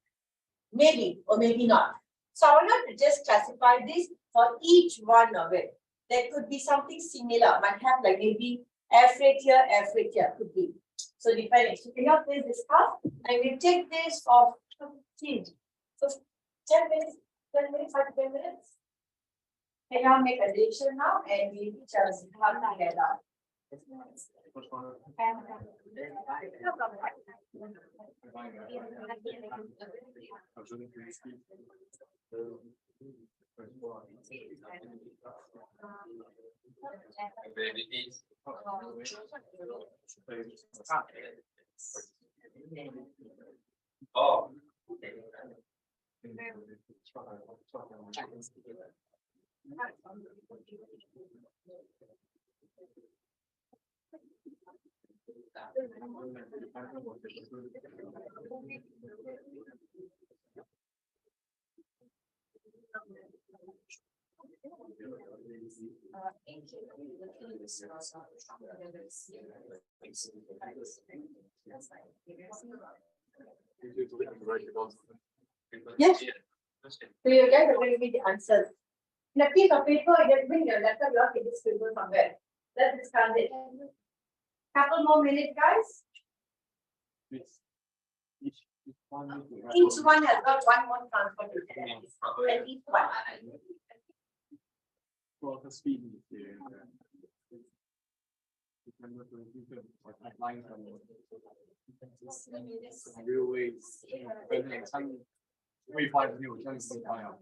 Maybe or maybe not. So I want to just classify this for each one of it. There could be something similar, might have like maybe air freight here, could be. So depending. So can you please discuss? I will take this for 15, so 10 minutes, 5 to 10 minutes. Can you make a decision now and we just come together? Oh. Yes. So you guys are going to be the answers. In a piece of paper, you just bring your laptop, you have to just scribble somewhere. Let's discuss it. Couple more minutes, guys. Each one has got one more transportation. At least one. Railways, we find new chance to buy up.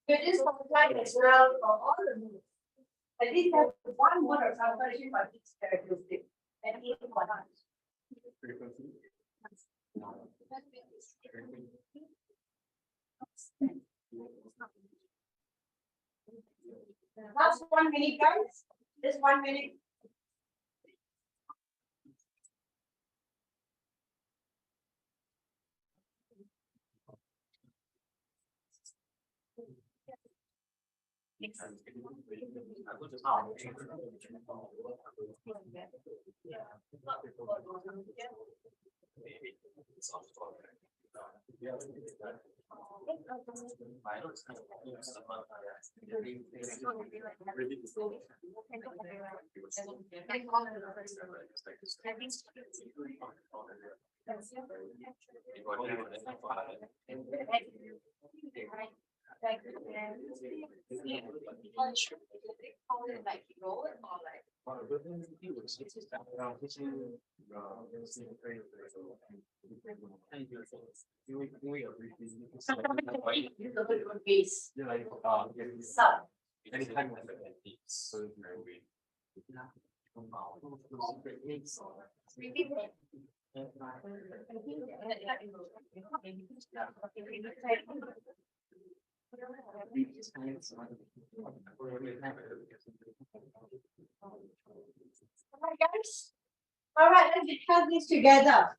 It is compliant as well for all the moves. At least have one mode of transportation for each characteristic. And each one. Last 1 minute, guys. Just 1 minute. Like road or like Base. Sun. Anytime. Alright, guys. Alright, let's discuss this together.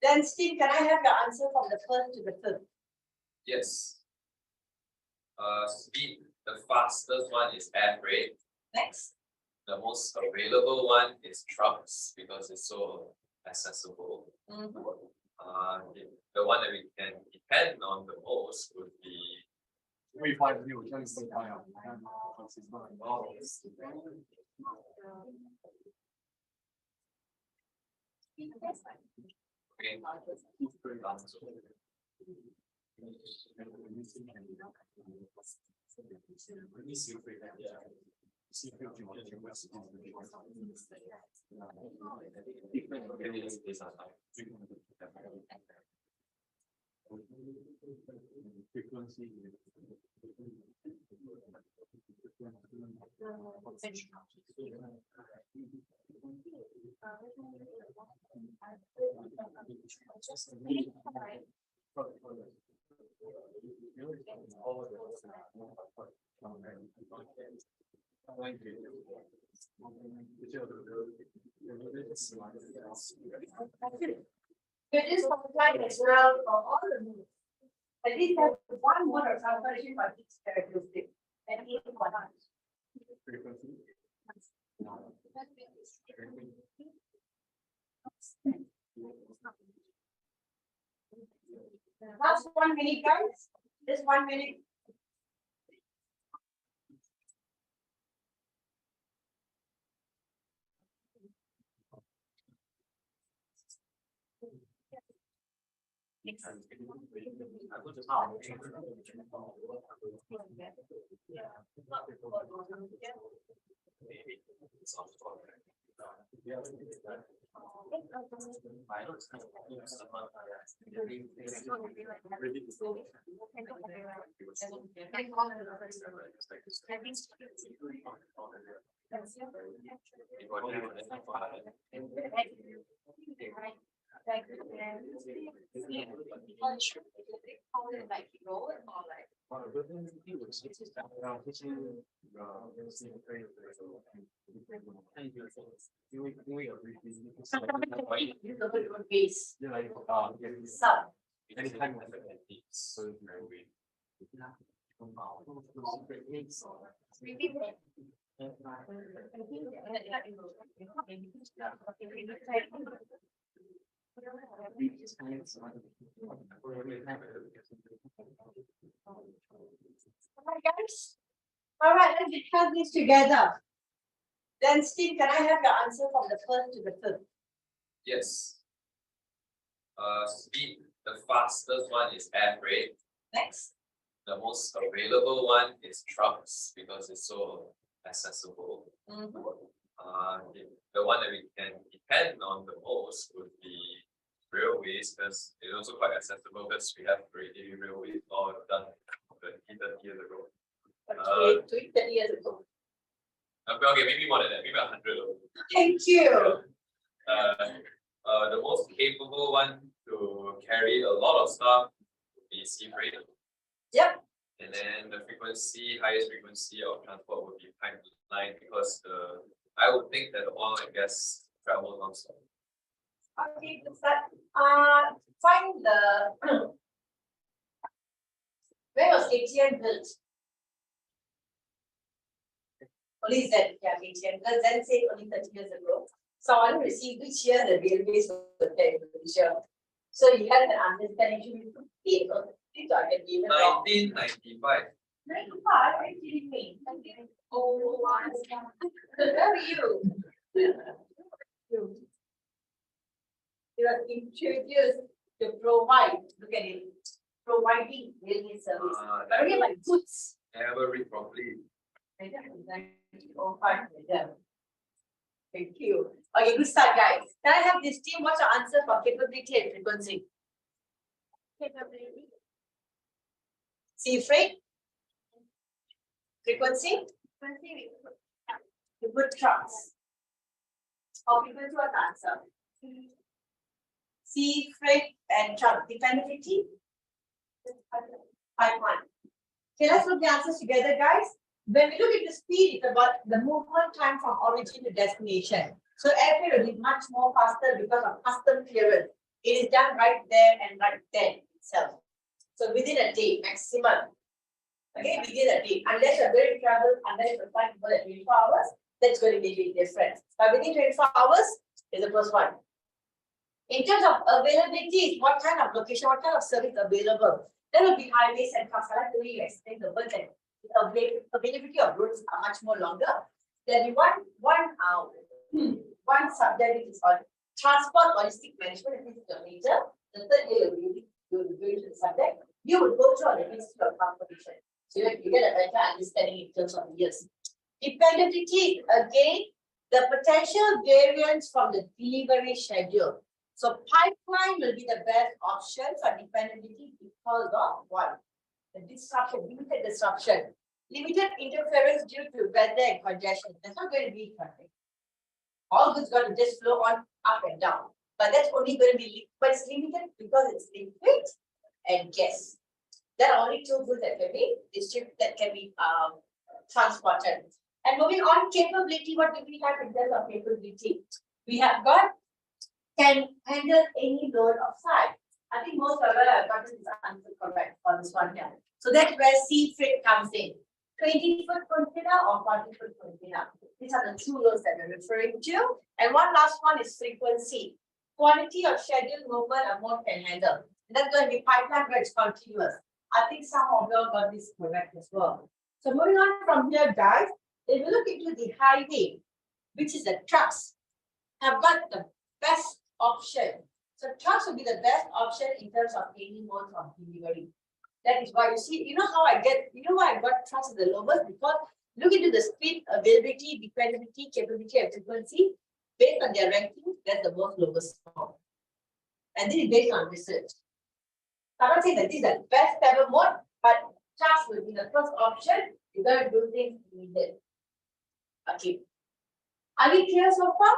Then Steve, can I have your answer from the first to the fifth? Yes. Speed, the fastest one is air freight. Next. The most available one is trucks because it's so accessible. The one that we can depend on the most would be We find new chance to buy up. It is compliant as well for all the moves. At least have one mode of transportation for each characteristic. And each one. Last 1 minute, guys. Just 1 minute. Like road or like. Base. Sub. Anytime with the needs, so very weird. Alright, guys. Alright, let's discuss this together. Then Steve, can I have your answer from the first to the fifth? Yes. Speed, the fastest one is air freight. Next. The most available one is trucks because it's so accessible. The one that we can depend on the most would be railways because it's also quite accessible because we have already railways all done 30 years ago. 30 years ago. Okay, maybe more than that, maybe 100. Thank you. The most capable one to carry a lot of stuff would be sea freight. Yep. And then the highest frequency of transport would be pipeline because I would think that the oil and gas travels non-stop. Okay, to start. Find the where was ATM built? Only Z, yeah, ATM. Because then say only 30 years ago. So I want to see which year the railways were there in Malaysia. So you have an understanding. Should be complete. So I can give it wrong. 1995. 95, are you kidding me? Oh, where are you? It was introduced to provide, look at it, providing railway service. But we have like goods. Never read properly. Oh, fine, yeah. Thank you. Okay, good start, guys. Can I have this team? What's your answer for capability and frequency? Capability. Sea freight? Frequency? Frequency with You put trucks. Or frequency, what answer? Sea freight and truck. Dependability? Pipeline. Okay, let's look the answers together, guys. When we look at the speed, it's about the movement time from origin to destination. So airfreight will be much more faster because of custom clearance. It is done right there and right then itself. So within a day, maximum. Okay, within a day. Unless you're going to travel, unless you're flying more than 24 hours, that's going to be a big difference. But within 24 hours is the first one. In terms of availability, what kind of location, what kind of service available? There will be highways and trucks. I like the way you explain the words and availability of roads are much more longer. There will be one subject which is on transport logistic management. This is your major. The third year you'll be going to the subject. You will go through on the history of transportation. So you get a better understanding in terms of years. Dependability, again, the potential variance from the delivery schedule. So pipeline will be the best option for dependability because of one, the disruption, limited disruption, limited interference due to weather and congestion. There's not going to be traffic. All goods going to just flow on up and down. But that's only going to be, but it's limited because it's liquid and gas. There are only two goods that can be distributed, that can be transported. And moving on, capability, what do we have in terms of capability? We have got can handle any load of size. I think most of us have gotten this answer correct for this one here. So that's where sea freight comes in. 20-foot container or 40-foot container. These are the two loads that we're referring to. And one last one is frequency. Quantity of scheduled movement a mode can handle. And that's going to be pipeline where it's continuous. I think some of you all got this correct as well. So moving on from here, guys, if you look into the highway, which is the trucks, have got the best option. So trucks will be the best option in terms of any modes of delivery. That is why you see, you know why I got trucks at the lowest? Because look into the speed, availability, dependability, capability, and frequency. Based on their ranking, that's the most lowest score. And this is based on research. I'm not saying that this is the best ever mode, but trucks will be the first option. You're going to do things needed. Okay. Are we clear so far?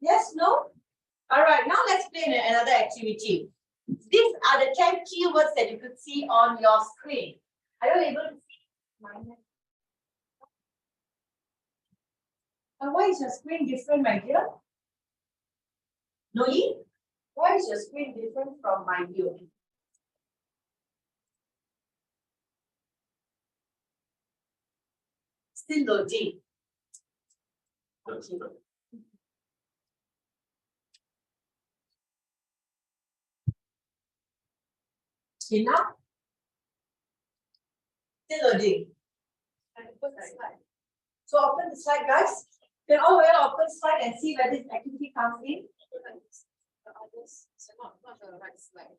Yes, no? All right, now let's play another activity. These are the 10 keywords that you could see on your screen. Are you able to see mine? And why is your screen different, my dear? Noi? Why is your screen different from my view? Still loading. Okay. Enough? Still loading. So open the slide, guys. You can all open slide and see where this activity comes in. The others, so not the right slide.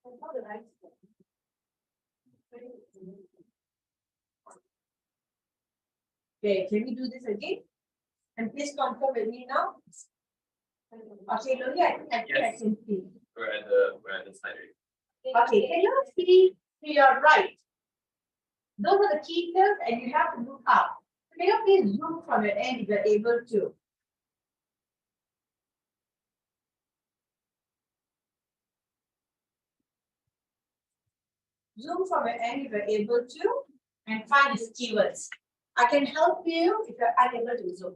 Not the right slide. Okay, can we do this again? And please confirm with me now. Okay, Loli, I think I can see. We're at the slide already. Okay, can you see to your right? Those are the key terms and you have to look up. Can you please zoom from your end if you're able to? Zoom from your end if you're able to and find these keywords. I can help you if you're unable to zoom.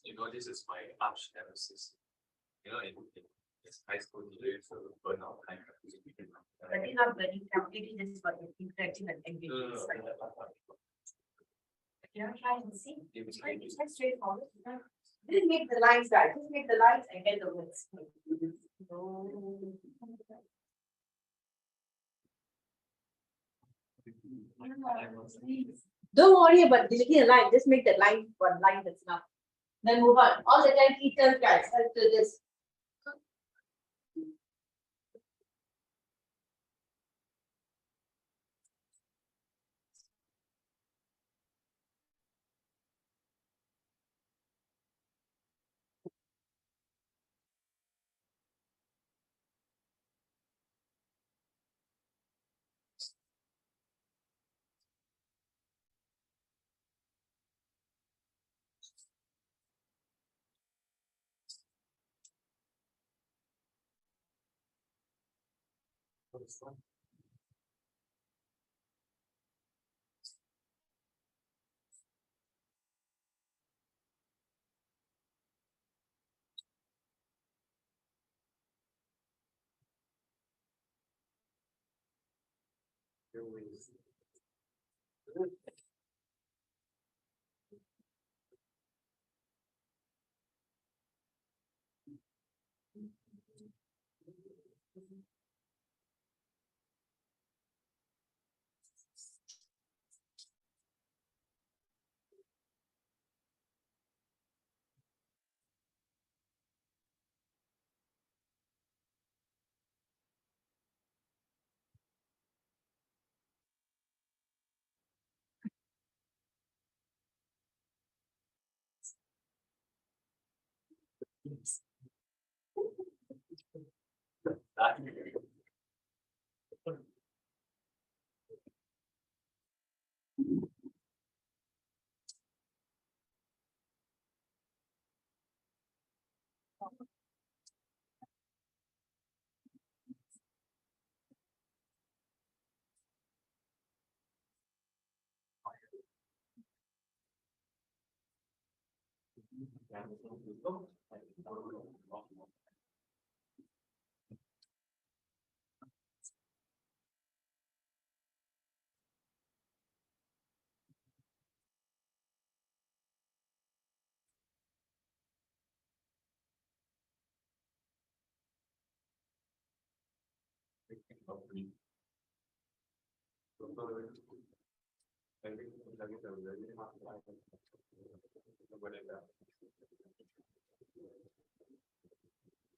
You know, this is my arch nemesis. You know, in high school, you used to burn out time. But you're not burning completely, this is what you're interacting and engaging. You know, try and see. It's quite straightforward. Just make the lines right. Just make the lines and get the words. Don't worry about deleting a line. Just make the line one line that's enough. Then move on. All the 10 key terms, guys. Let's do this.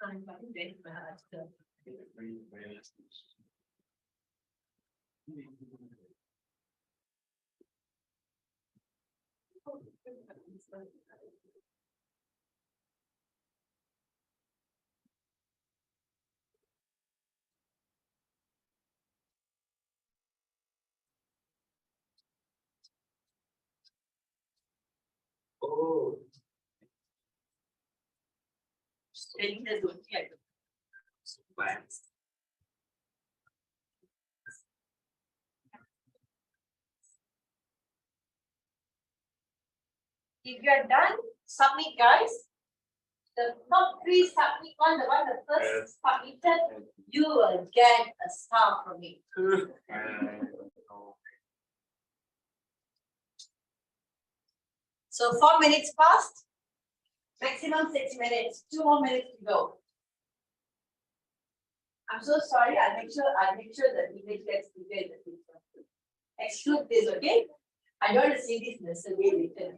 I'm very bad. Oh. Training the zone, yeah. If you are done, submit, guys. The top three submit one, the one the first submitted, you will get a star from me. So 4 minutes passed. Maximum 6 minutes. 2 more minutes to go. I'm so sorry. I'll make sure the image gets bigger in the future. Exclude this, okay? I don't want to see this in the survey later.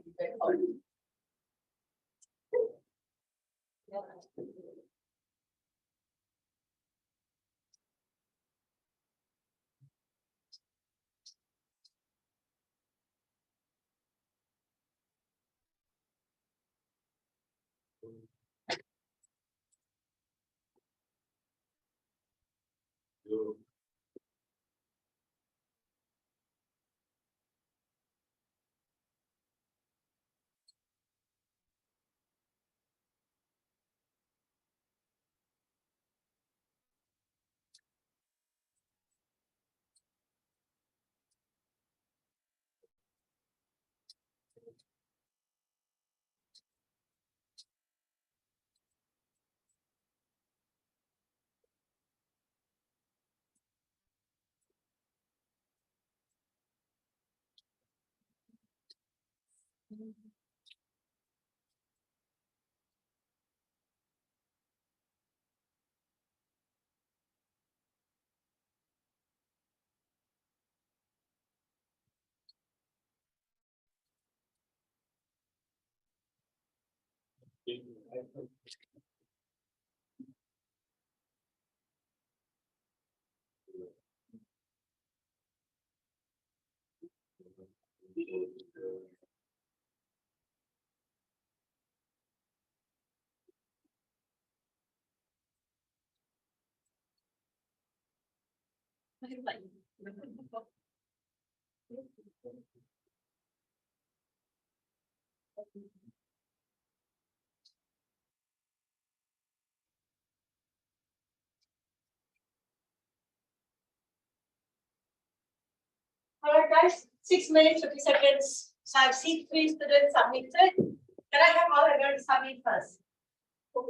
Alright guys, 6 minutes, 50 seconds. So I've seen 3 students submitted. Can I have all of you to submit first?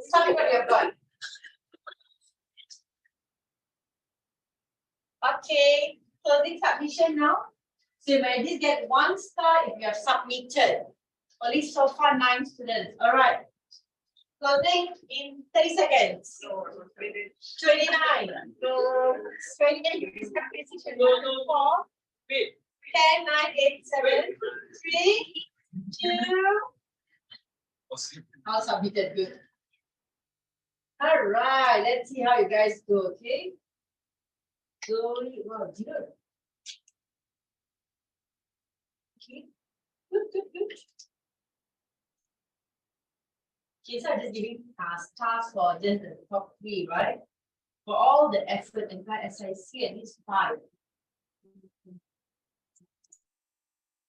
Submit what you have got. Okay, closing submission now. So you may at least get 1 star if you have submitted. Only so far 9 students. Alright. Closing in 30 seconds. 29. 28, 24. 10, 9, 8, 7, 3, 2. All submitted. Good. All right. Let's see how you guys go. Okay. Slowly. Wow, good. Okay. Good. Okay, so I'm just giving tasks for just the top 3, right? For all the effort and SIC, at least 5.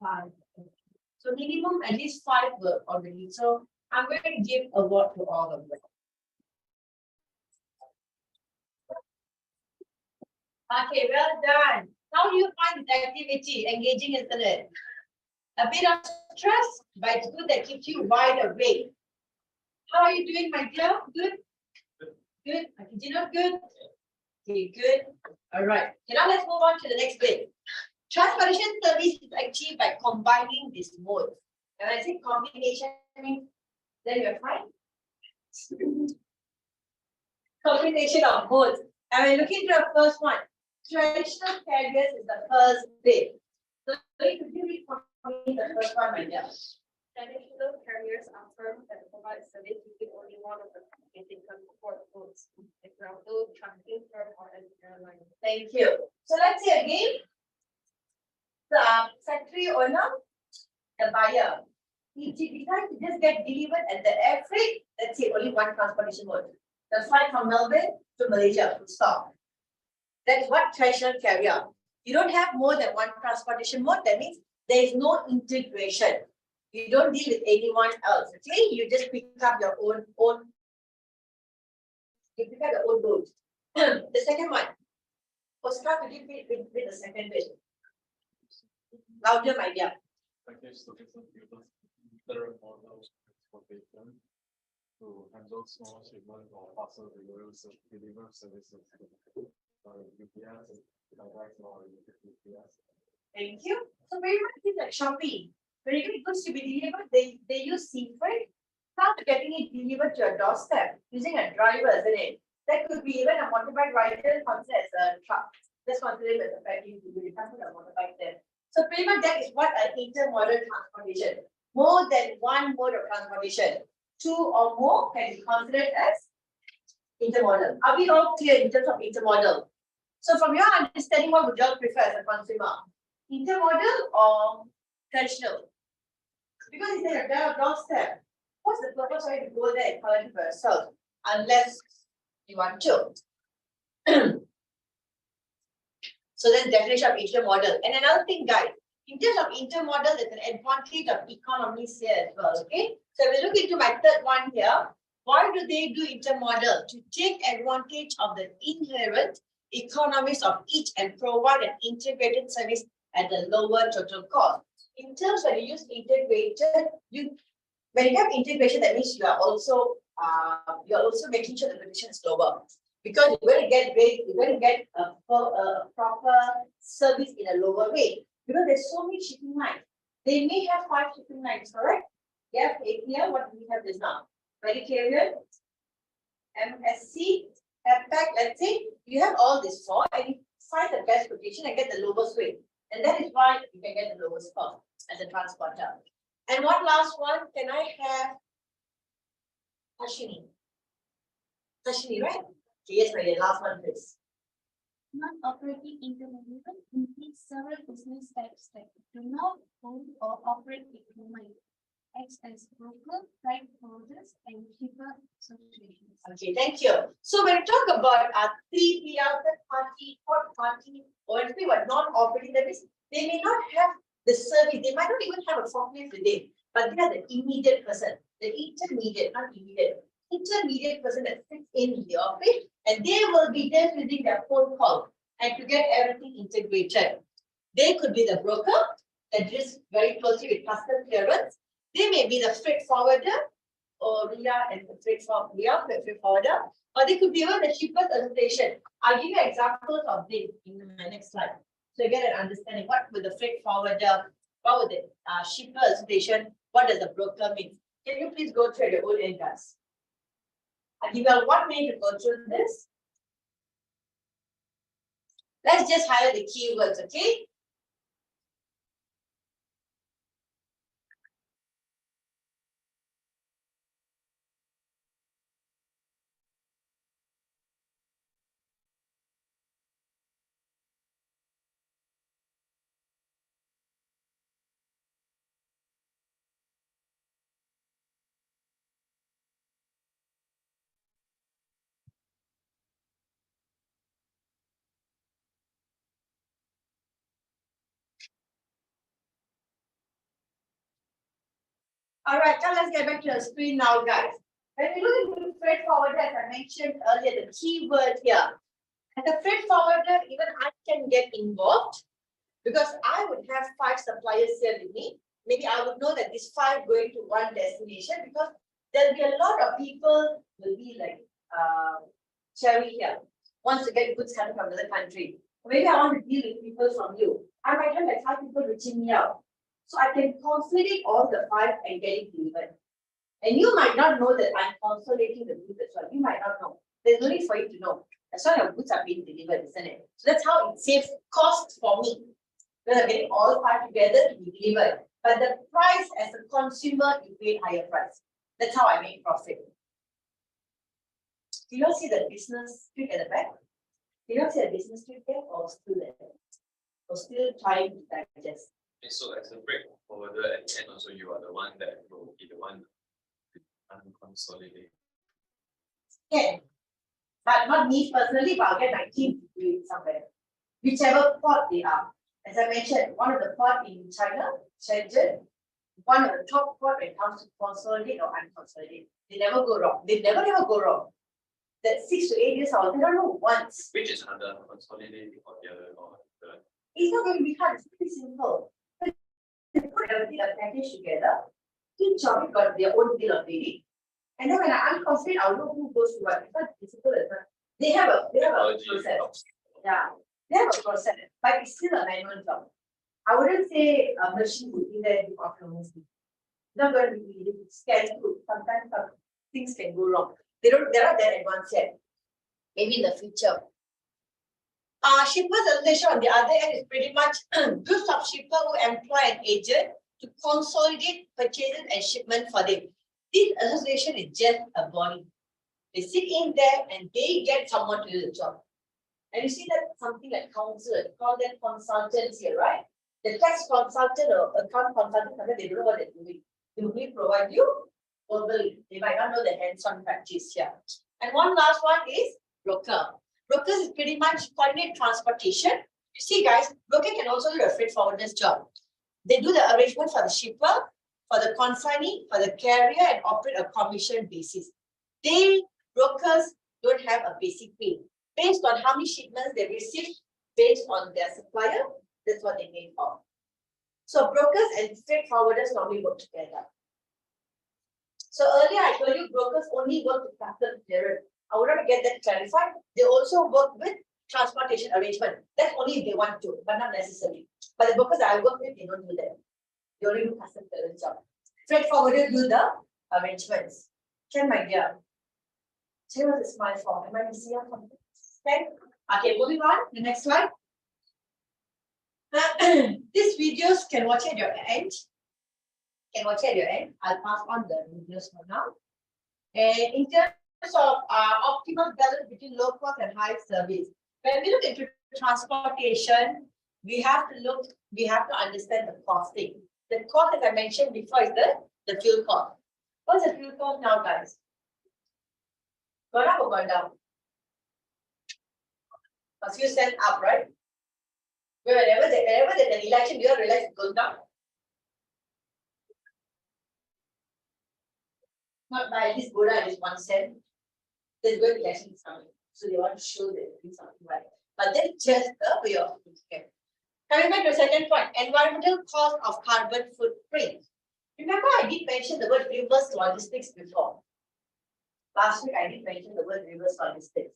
5. So minimum at least 5 work already. So I'm going to give a award to all of them. Okay, well done. How do you find this activity, engaging, isn't it? A bit of stress, but it's good that keeps you wide awake. How are you doing, my dear? Good? Good. Okay, you know, good? Okay, good. All right. Okay, now let's move on to the next bit. Transportation service is achieved by combining these modes. And I say combination means then you're fine. Combination of modes. And we're looking at the first one. traditional carriers is the first bit. So could you read for me the first one, my dear? Traditional carriers are firms that provide service using only one of the competing transport modes. Example, trucking firm or an airline. Thank you. So let's say again, the factory owner, the buyer, if he decides to just get delivered at the air freight, let's say only one transportation mode. The flight from Melbourne to Malaysia, full stop. That is what traditional carrier. You don't have more than one transportation mode, that means there is no integration. You don't deal with anyone else, okay? You just pick up your own, you pick up your own load. The second one, Oscar, could you read the second bit? Louder, my dear. Package solution uses better models transportation to handle small shipment or parcel delivery services. UPS, direct or UPS. Thank you. So very much is like Shopee. When you get goods to be delivered, they use sea freight. Now to getting it delivered to your doorstep using a driver, isn't it? That could be even a motorbike rider considered as a truck. Let's consider it as a packing delivery. You can't put a motorbike there. So pretty much that is what an intermodal transportation. More than one mode of transportation. Two or more can be considered as intermodal. Are we all clear in terms of intermodal? So from your understanding, what would you all prefer as a consumer? Intermodal or traditional? Because it's at your doorstep. What's the purpose of you to go there and collect it for yourself? Unless you want to. So that's the definition of intermodal. And another thing, guys, in terms of intermodal, there's an advantage of economies here as well. Okay. So if we look into my third one here, why do they do intermodal? To take advantage of the inherent economies of each and provide an integrated service at a lower total cost. In terms when you use integrated, when you have integration, that means you are also making sure the condition is lower. Because you're going to get a proper service in a lower rate. Because there's so many shipping lines. They may have 5 shipping lines, correct? Yes, APL, what do we have this now? Mediterranean, MSC, APAC, let's say, you have all these 4 and you find the best quotation and get the lowest rate. And that is why you can get the lowest cost as a transporter. And one last one, can I have Ashini? Ashini, right? Okay, yes, my dear, last one, please. Non-operating intermediary includes several business types that do not own or operate equipment, acts as broker, freight forwarders, and shipper associations. Okay, thank you. So when we talk about 3PL, third party, fourth party, or if we were non-operating, that means they may not have the service, they might not even have a forklift today, but they are the immediate person, the intermediate, not immediate, intermediate person that sits in the office, and they will be there using their phone call and to get everything integrated. They could be the broker that deals very closely with customs clearance. They may be the freight forwarder or RIA and the freight forwarder, or they could be even the shippers association. I'll give you examples of this in my next slide. So you get an understanding what would the freight forwarder, what would the shipper association, what does the broker mean? Can you please go through your own end, guys? I'll give you all 1 minute to go through this. Let's just highlight the keywords, okay? All right, now let's get back to the screen now, guys. When we look into freight forwarder, as I mentioned earlier, the keyword here. As a freight forwarder, even I can get involved because I would have 5 suppliers here with me. Maybe I would know that these 5 going to one destination because there'll be a lot of people will be like Cherry here, wants to get goods coming from another country. Maybe I want to deal with people from you. I might have like 5 people reaching me out. So I can consolidate all the 5 and get it delivered. And you might not know that I'm consolidating the group as well. You might not know. There's no need for you to know. as long as your goods are being delivered, isn't it? So that's how it saves costs for me. When I'm getting all five together to be delivered. But the price as a consumer, you pay higher price. That's how I make profit. Do you all see the business street at the back? Do you all see the business street there or still there? Or still trying to digest? Okay, so as a break forwarder at the end also you are the one that will be the one to unconsolidate. Can. But not me personally, but I'll get my team to do it somewhere. Whichever port they are. As I mentioned, one of the port in China, Shenzhen, one of the top port when it comes to consolidate or unconsolidate. They never go wrong. They never go wrong. That 6 to 8 years old, they don't know once. Which is under consolidating or the other or the It's not going to be hard, it's pretty simple. They put everything a package together, each of it got their own bill of lading. And then when I unconsolidate, I'll know who goes to what. It's not difficult at all. They have a technology process. helps. Yeah, they have a process, but it's still a manual job. I wouldn't say a machine would be there to autonomously. It's not going to be easy. It's scary too. Sometimes some things can go wrong. They're not that advanced yet. Maybe in the future. Shippers Association on the other end is pretty much groups of shippers who employ an agent to consolidate purchases and shipment for them. This association is just a body. They sit in there and they get someone to do the job. And you see that something like counsel, call them consultants here, right? The tax consultant or account consultant, they don't know what they're doing. They will provide you verbally. They might not know the hands-on practice here. And one last one is broker. Brokers is pretty much coordinate transportation. You see, guys, broker can also do a freight forwarder's job. They do the arrangement for the shipper, for the consignee, for the carrier, and operate a commission basis. Brokers don't have a basic pay. Based on how many shipments they receive, based on their supplier, that's what they pay for. So brokers and freight forwarders normally work together. So earlier I told you brokers only work with customs clearance. I would not get that clarified. They also work with transportation arrangement. That's only if they want to, but not necessarily. But the brokers I work with, they don't do that. They only do customs clearance job. Freight forwarders do the arrangements. Can my dear? Tell what the smile for. Am I missing out something? Okay, moving on. The next slide. These videos can watch at your end. I'll pass on the videos for now. And in terms of optimal balance between low cost and high service, when we look into transportation, we have to understand the costing. The cost, as I mentioned before, is the fuel cost. What's the fuel cost now, guys? Gone up or gone down? A few cents up, right? Whenever there's an election, you realize it goes down. Not by this go down, is 1 cent. There's going to be election coming. So they want to show that they're doing something right. But that's just the way of thinking. Coming back to the second point, environmental cost of carbon footprint. Remember, I did mention the word reverse logistics before. Last week, I did mention the word reverse logistics.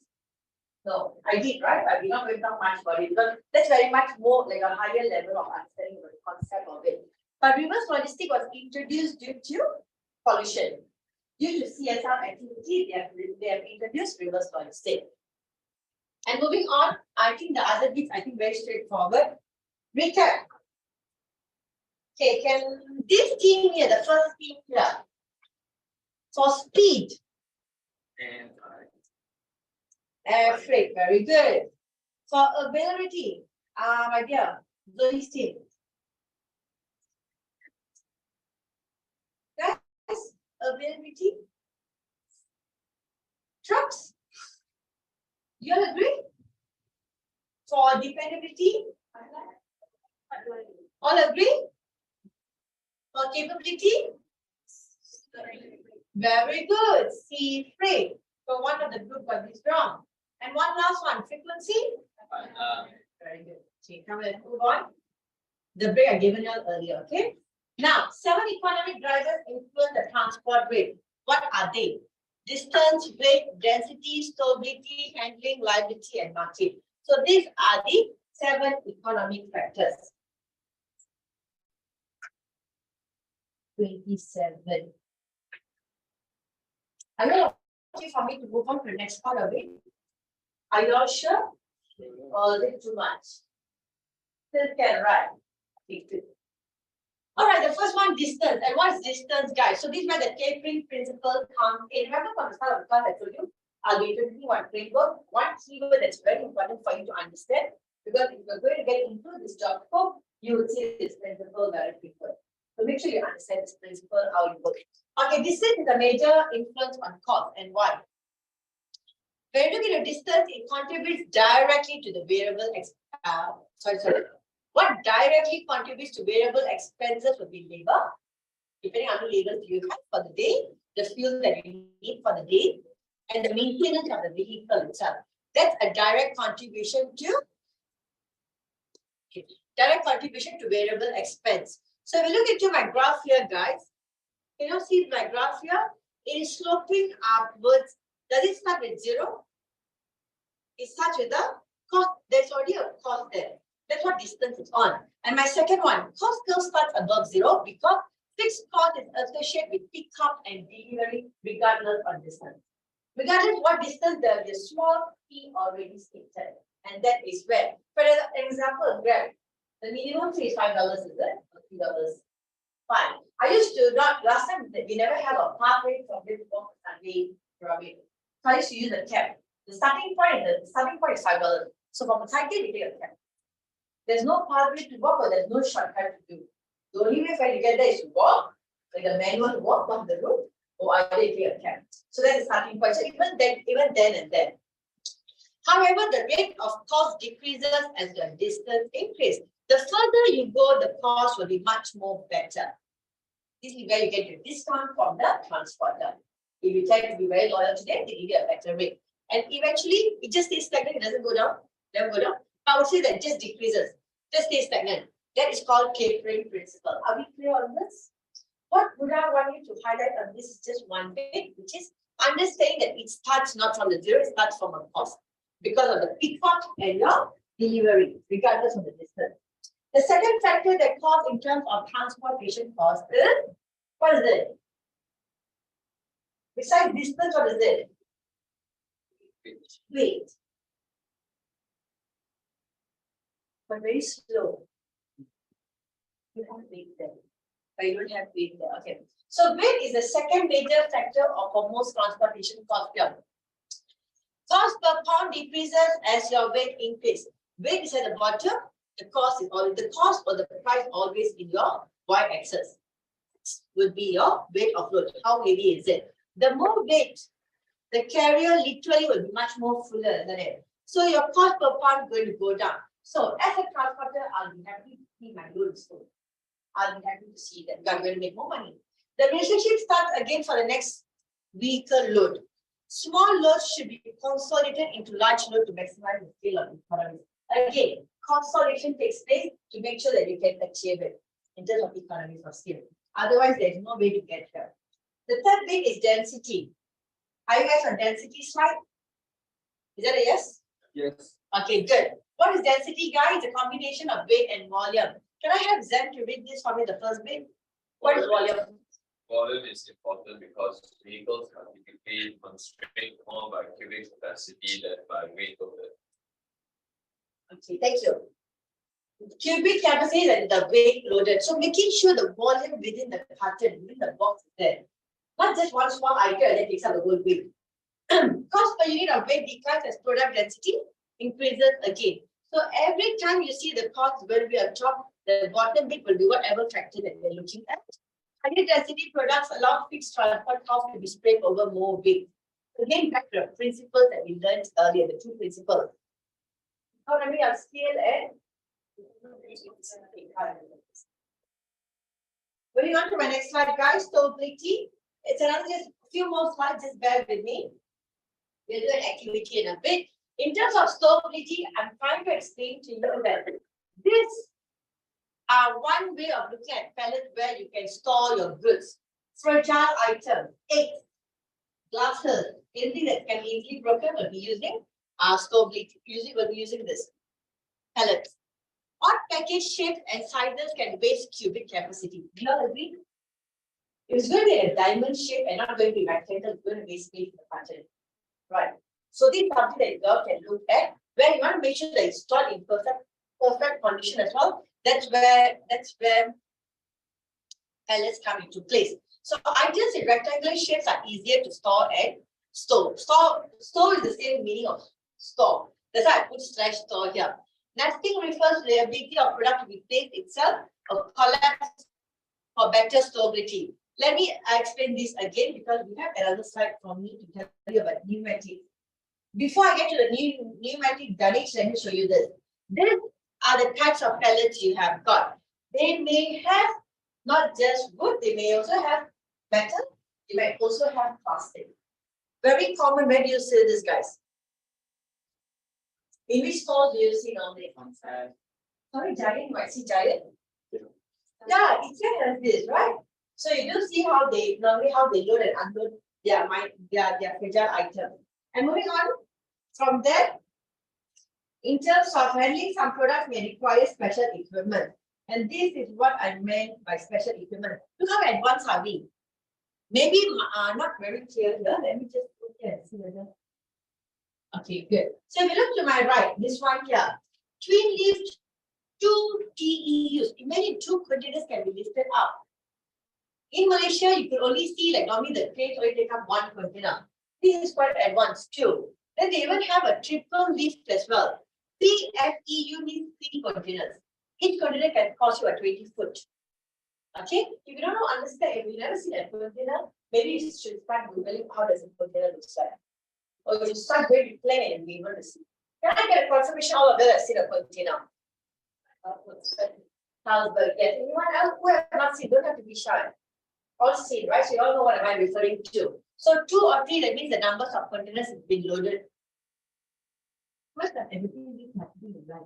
No, I did, right? I did not going to talk much about it because that's very much more like a higher level of understanding of the concept of it. But reverse logistics was introduced due to pollution. Due to CSR activity, they have introduced reverse logistics. And moving on, I think the other bits, I think very straightforward. Recap. Okay, can this team here, the first team here, for speed, And air freight, very good. For availability, my dear, Zoe's team. Guys, availability. Trucks. You all agree? For dependability, all agree? For capability, very good. Sea freight. So one of the group got this wrong. And one last one, frequency. Very good. Okay, come and move on. The break I given you earlier, okay? Now, 7 economic drivers influence the transport rate. What are they? Distance, weight, density, stability, handling, liability, and market. So these are the 7 economic factors. 27. Are you okay for me to move on to the next part of it? Are you all sure? Or is it too much? Still can, right? Okay, good. All right, the first one, distance. And what's distance, guys? So this is where the tapering principle comes in. Remember from the start of the class I told you, I'll be introducing one framework, one keyword that's very important for you to understand. Because if you're going to get into this job scope, you will see this principle very frequent. So make sure you understand this principle, how it works. Okay, distance is a major influence on cost and why. When you look at the distance, it contributes directly to the variable What directly contributes to variable expenses would be labor, depending on the labor you have for the day, the fuel that you need for the day, and the maintenance of the vehicle itself. That's a direct contribution to variable expense. So if you look into my graph here, guys, can you see my graph here? It is sloping upwards. Does it start with 0? It starts with a cost. There's already a cost there. That's what distance is on. And my second one, cost still starts above 0 because fixed cost is associated with pickup and delivery regardless of distance. Regardless what distance, there is a small p already stated. And that is where, for example, Grab, the minimum fee is $5, is it? Or $3. Fine. I used to not, last time we never have a pathway from this to Sunday, Ravi. So I used to use a cab. The starting point is $5. So from the cycle, we take a cab. There's no pathway to walk or there's no shortcut to do. The only way for you to get there is to walk, like a manual walk on the route, or either you take a cab. So that's the starting point. So even then and then. However, the rate of cost decreases as the distance increases. The further you go, the cost will be much more better. This is where you get your discount from the transporter. If you try to be very loyal to them, they give you a better rate. And eventually, it just stays stagnant. It doesn't go down. Never go down. I would say that it just decreases. Just stays stagnant. That is called tapering principle. Are we clear on this? What would I want you to highlight on this is just one bit, which is understanding that it starts not from the 0, it starts from a cost. Because of the pickup and your delivery, regardless of the distance. The second factor that costs in terms of transportation cost is, what is it? Besides distance, what is it? Weight. But very slow. You have weight there. But you don't have weight there. Okay. So weight is the second major factor of most transportation cost here. Cost per pound decreases as your weight increases. Weight is at the bottom. The cost is always the cost or the price always in your y-axis. Would be your weight of load. How heavy is it? The more weight, the carrier literally will be much more fuller than it. So your cost per pound is going to go down. So as a transporter, I'll be happy to see my load slow. I'll be happy to see that I'm going to make more money. The relationship starts again for the next vehicle load. Small loads should be consolidated into large load to maximize the scale of economy. Again, consolidation takes place to make sure that you can achieve it in terms of economies of scale. Otherwise, there is no way to get there. The third bit is density. Are you guys on density slide? Is that a yes? Yes. Okay, good. What is density, guys? The combination of weight and volume. Can I have Zen to read this for me, the first bit? What is volume? Volume is important because vehicles are typically constrained more by cubic capacity than by weight loaded. Okay, thank you. Cubic capacity and the weight loaded. So making sure the volume within the carton, within the box is there. Not just one small item that takes up the whole weight. Cost per unit of weight declines as product density increases again. So every time you see the cost will be a top, the bottom bit will be whatever factor that we're looking at. Higher density products allow fixed transport costs to be spread over more weight. Again, back to the principles that we learned earlier, the two principles. Economy of scale and moving on to my next slide, guys. Stowability. It's another just a few more slides, just bear with me. We'll do an activity in a bit. In terms of stowability, I'm trying to explain to you that this one way of looking at pallets where you can store your goods. Fragile items, eggs, glasses, anything that can be easily broken will be using stowability. Usually we'll be using this pallets. Odd package shapes and sizes can waste cubic capacity. Do you all agree? If it's going to be a diamond shape and not going to be rectangle, it's going to waste space in the pattern. Right. So this is something that you all can look at, where you want to make sure that it's stored in perfect condition as well. That's where pallets come into place. So ideas in rectangular shapes are easier to store and store. Store is the same meaning of store. That's why I put /store here. Nesting refers to the ability of product to be placed itself or collapse for better stability. Let me explain this again because we have another slide for me to tell you about pneumatic. Before I get to the pneumatic dunnage, let me show you this. These are the types of pellets you have got. They may have not just wood, they may also have metal, they might also have plastic. Very common. Where do you see this, guys? In which stores do you see normally? Sorry, Giant, you might see Giant. Yeah, it's has this, right? So you do see how they normally load and unload their fragile items. And moving on from there, in terms of handling, some products may require special equipment. And this is what I meant by special equipment. Look how advanced are we? Maybe not very clear here. Let me just look here and see whether. Okay, good. So if you look to my right, this one here, twin lift 2 TEUs. Imagine 2 containers can be lifted up. In Malaysia, you could only see like normally the cranes only take up 1 container. This is quite advanced too. Then they even have a triple lift as well. 3 FEU means 3 containers. Each container can cost you a 20 foot. Okay, if you don't understand, if you never seen a container, maybe you should start googling how does a container look like. Or you start going to plane and be able to see. Can I get a confirmation all of them have seen a container? Carlsberg, yes. Anyone else who have not seen, don't have to be shy. All seen, right? So you all know what am I referring to. So 2 or 3, that means the numbers of containers have been loaded. What's that? Everything needs to be right.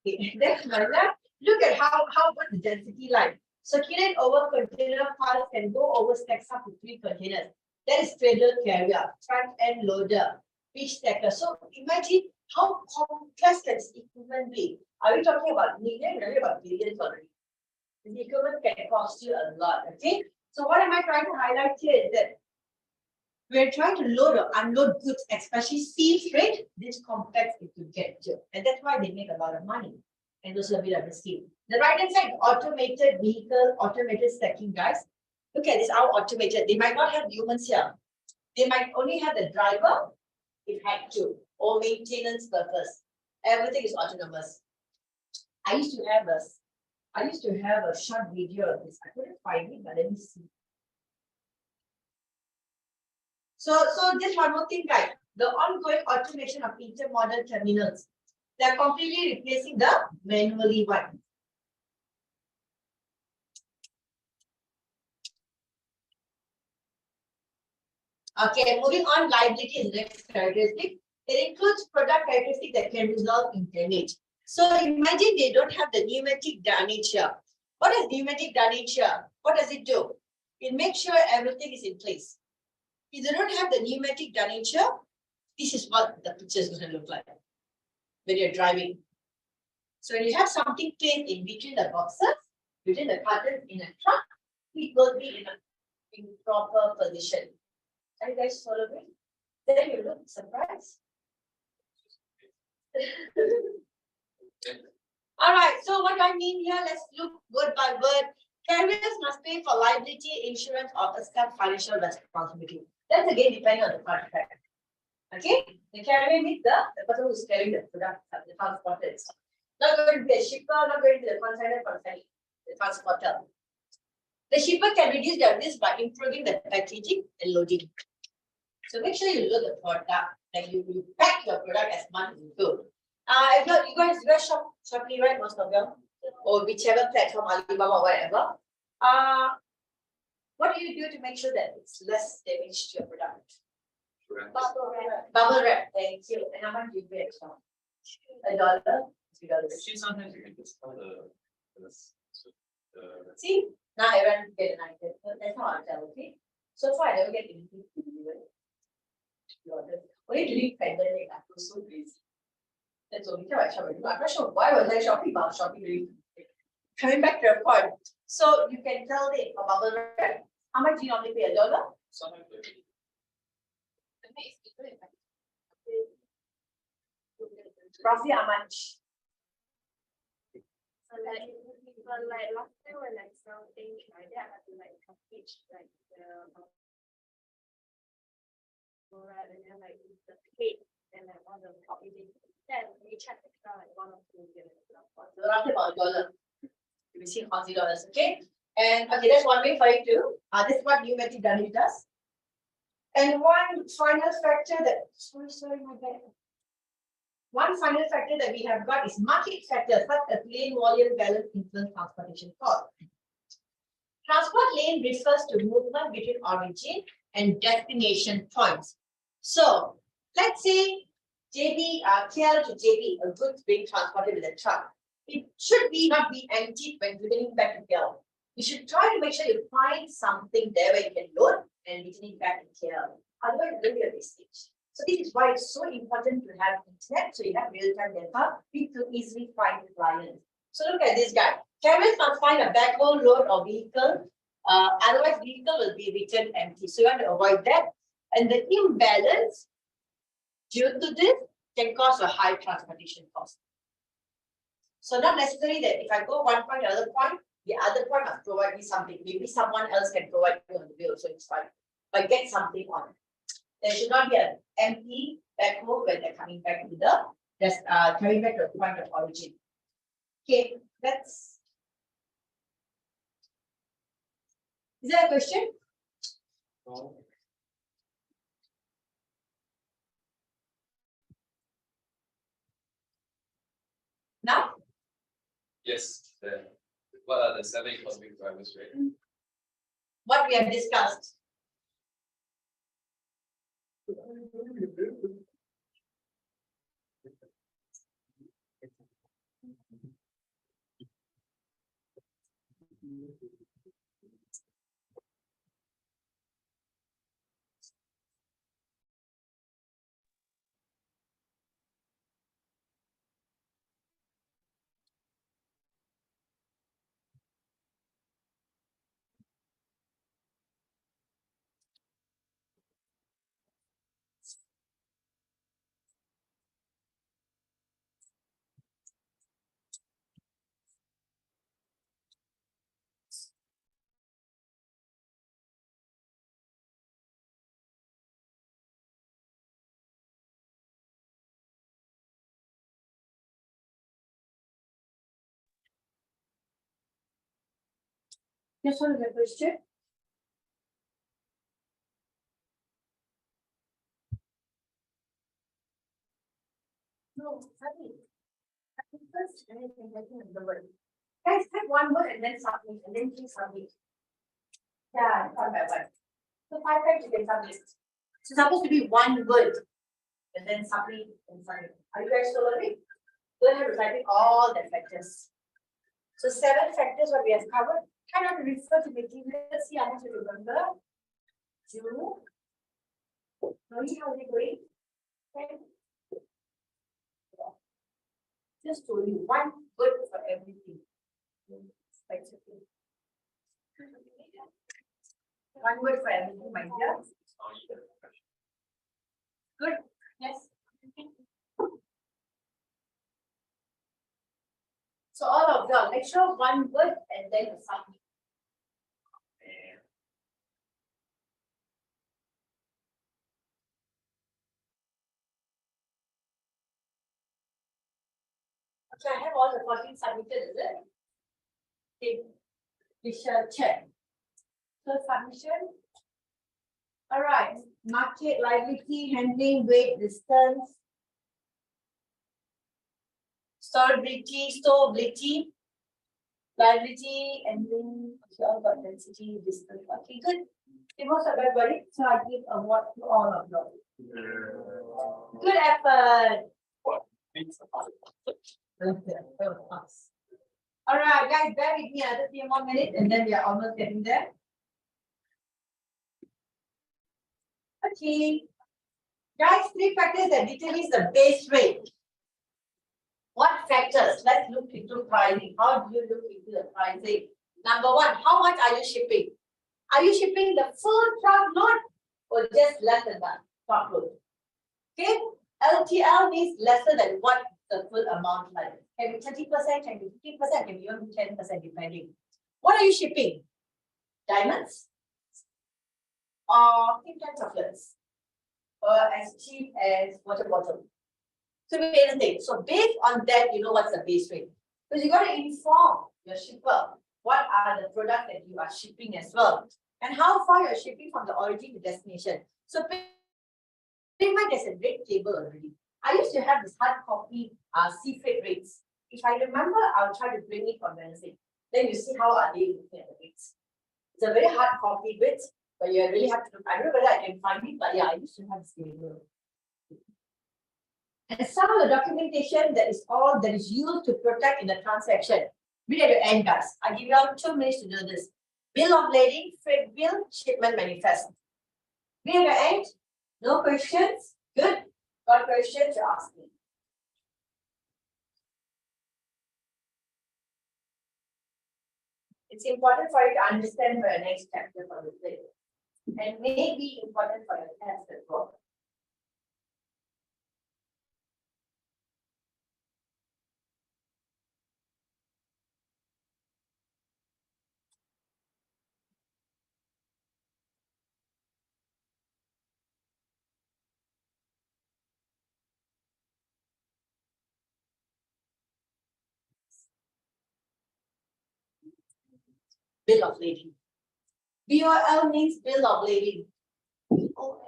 Okay, that's my left. Look at how what the density like. Circulate over container piles can go over stacks up to 3 containers. That is straddle carrier, front end loader, pitch stacker. So imagine how complex can this equipment be. Are we talking about millions? We're talking about billions already. The equipment can cost you a lot. Okay. So what am I trying to highlight here is that we're trying to load or unload goods, especially sea freight. This complex it could get to, and that's why they make a lot of money. And also a bit of a scheme. The right hand side, automated vehicle, automated stacking, guys. Look at this, how automated. They might not have humans here. They might only have the driver, if had to, or maintenance purpose. Everything is autonomous. I used to have a short video of this. I couldn't find it, but let me see. So just one more thing, guys. The ongoing automation of intermodal terminals. They're completely replacing the manually one. Okay, moving on, liability is the next characteristic. It includes product characteristics that can result in damage. So imagine they don't have the pneumatic dunnage here. What is pneumatic dunnage here? What does it do? It makes sure everything is in place. If they don't have the pneumatic dunnage here, this is what the picture is going to look like when you're driving. So when you have something placed in between the boxes, between the cartons in a truck, it will be in proper position. Are you guys following? Then you look surprised. All right, so what do I mean here? Let's look word by word. Carriers must pay for liability insurance or assume financial responsibility. That's again depending on the contract. Okay, the carrier means the person who's carrying the product, the transporter itself. Not going to be a shipper, not going to be the consignor, the transporter. The shipper can reduce their risk by improving the packaging and loading. So make sure you load the product, like you pack your product as much as you do. If not, you guys shop Shopee, right? Most of them, or whichever platform, Alibaba or whatever. What do you do to make sure that it's less damage to your product? Bubble wrap. Bubble wrap. Thank you. And how much do you pay extra? $1, $2. Actually, sometimes you can just tell the See, now everyone get an item. That's not until okay. So far, I never get anything to do with it. Only during pandemic, I was so busy. That's only time I shop. I'm not sure why was I shopping about shopping during. Coming back to your point, so you can tell them a bubble wrap. How much do you normally pay? $1? sometimes Roughly how much? So like, but like last time when I sell things like that, I have to like package like the right, and then like the plate and like all the packaging. Then we check extra like 1 or 2 units. So roughly about $1. You will see $40, okay? And okay, that's one way for you to. This is what New Metric Dunning does. And one final factor that sorry, my bad. One final factor that we have got is market factors such as lane volume, balance, influence, transportation cost. Transport lane refers to movement between origin and destination points. So let's say JB, KL to JB, a goods being transported with a truck. It should not be emptied when returning back to KL. You should try to make sure you find something there where you can load and return it back to KL. Otherwise, it will be a wastage. So this is why it's so important to have internet, so you have real-time data, you can easily find the clients. So look at this guy. Carriers must find a backhoe, load, or vehicle. Otherwise, vehicle will be returned empty. So you want to avoid that. And the imbalance due to this can cause a high transportation cost. So not necessarily that if I go one point to another point, the other point must provide me something. Maybe someone else can provide me on the bill, so it's fine. But get something on. There should not be an empty backhoe when they're coming back to the coming back to the point of origin. Okay, that's. Is there a question? No. Now? Yes, what are the 7 economic drivers, right? What we have discussed. Just one other question. No, sorry. First, and then the word. Guys, type one word and then submit, and then please submit. Yeah, one by one. So 5 times you can submit. So it's supposed to be one word, and then submit and submit. Are you guys still learning? Don't have to type in all the factors. So 7 factors what we have covered. Try not to refer to material. Let's see how much you remember. 2. Knowing how they going. 10. Just told you one word for everything. One word for everything, my dear. Good. Yes. So all of y'all, make sure one word and then a submit. So I have all the 14 submitted, is it? Okay. We shall check. So submission. All right. Market, liability, handling, weight, distance. Storability, stowability, liability, handling. Okay, all got density, distance. Okay, good. Okay, most of everybody. So I give a award to all of them. Good effort. All right, guys, bear with me another 3 more minutes and then we are almost getting there. Okay. Guys, 3 factors that determines the base rate. What factors? Let's look into pricing. How do you look into the pricing? Number 1, how much are you shipping? Are you shipping the full truckload or just less than that truckload? Okay. LTL means lesser than what the full amount, like can be 30%, can be 15%, can be even 10% depending. What are you shipping? Diamonds? Or Tim Tam chocolates? Or as cheap as water bottle? So we made a thing. So based on that, you know what's the base rate. Because you got to inform your shipper what are the products that you are shipping as well. And how far you're shipping from the origin to destination. So pretty much there's a rate table already. I used to have this hard copy sea freight rates. If I remember, I'll try to bring it on Wednesday. Then you see how are they looking at the rates. It's a very hard copy bit, but you really have to look. I don't know whether I can find it, but yeah, I used to have this table. And some of the documentation that is all that is used to protect in the transaction. Read at your end, guys. I give you all 2 minutes to do this. Bill of lading, freight bill, shipment manifest. Read at your end. No questions? Good. Got questions to ask me. It's important for you to understand for your next chapter for the day. And may be important for your test as well. Bill of lading. BOL means bill of lading. BOL.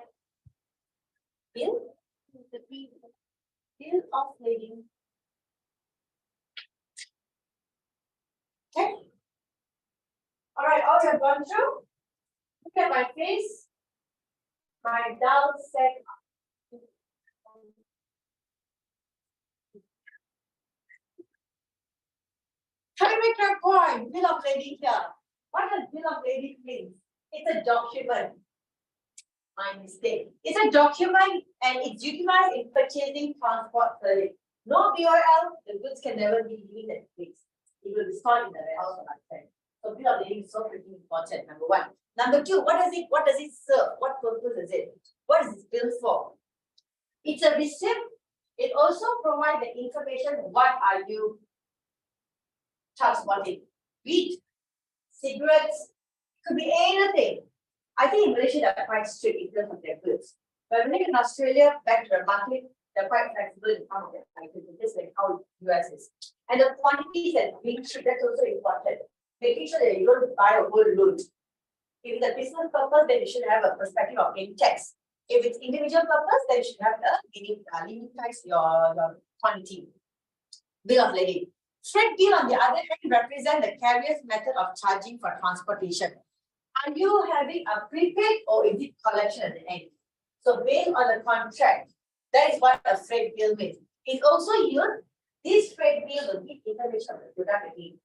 Bill? The bill of lading. Okay. All right, all you have gone through. Look at my face. My dull set. Try to make your point. Bill of lading here. What does bill of lading mean? It's a document. My mistake. It's a document and it's utilized in purchasing transport service. No BOL, the goods can never be leaving that place. It will be stored in the warehouse for lifetime. So bill of lading is so pretty important, number one. Number two, what does it serve? What purpose is it? What is this bill for? It's a receipt. It also provides the information, what are you transporting? Wheat, cigarettes, could be anything. I think in Malaysia they're quite strict in terms of their goods. But when in Australia, back to the market, they're quite flexible in some of their items, just like how US is. And the quantities that being shipped, that's also important. Making sure that you don't buy a whole load. If it's a business purpose, then you should have a perspective of getting tax. If it's individual purpose, then you should have limitize your quantity. Bill of lading. Freight bill, on the other hand, represent the carrier's method of charging for transportation. Are you having a prepaid or is it collection at the end? So based on the contract, that is what a freight bill means. It's also used, this freight bill will give information on the product again.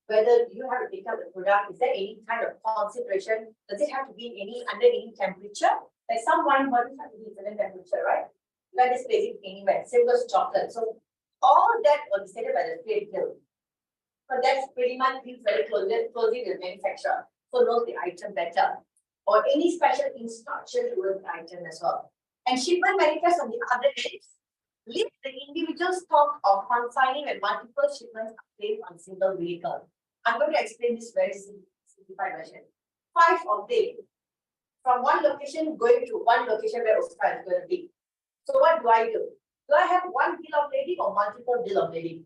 Whether you have to pick up the product, is there any kind of consideration? Does it have to be under any temperature? Like some wine bottles have to be certain temperature, right? Let us place it anywhere. Same goes chocolate. So all that was stated by the freight bill. So that's pretty much very closely with the manufacturer. So knows the item better. Or any special instruction towards the item as well. And shipment manifest on the other end, list the individual stock of consigning when multiple shipments are placed on single vehicle. I'm going to explain this very simplified version. 5 of them from one location going to one location where Oscar is going to be. So what do I do? Do I have one bill of lading or multiple bill of lading?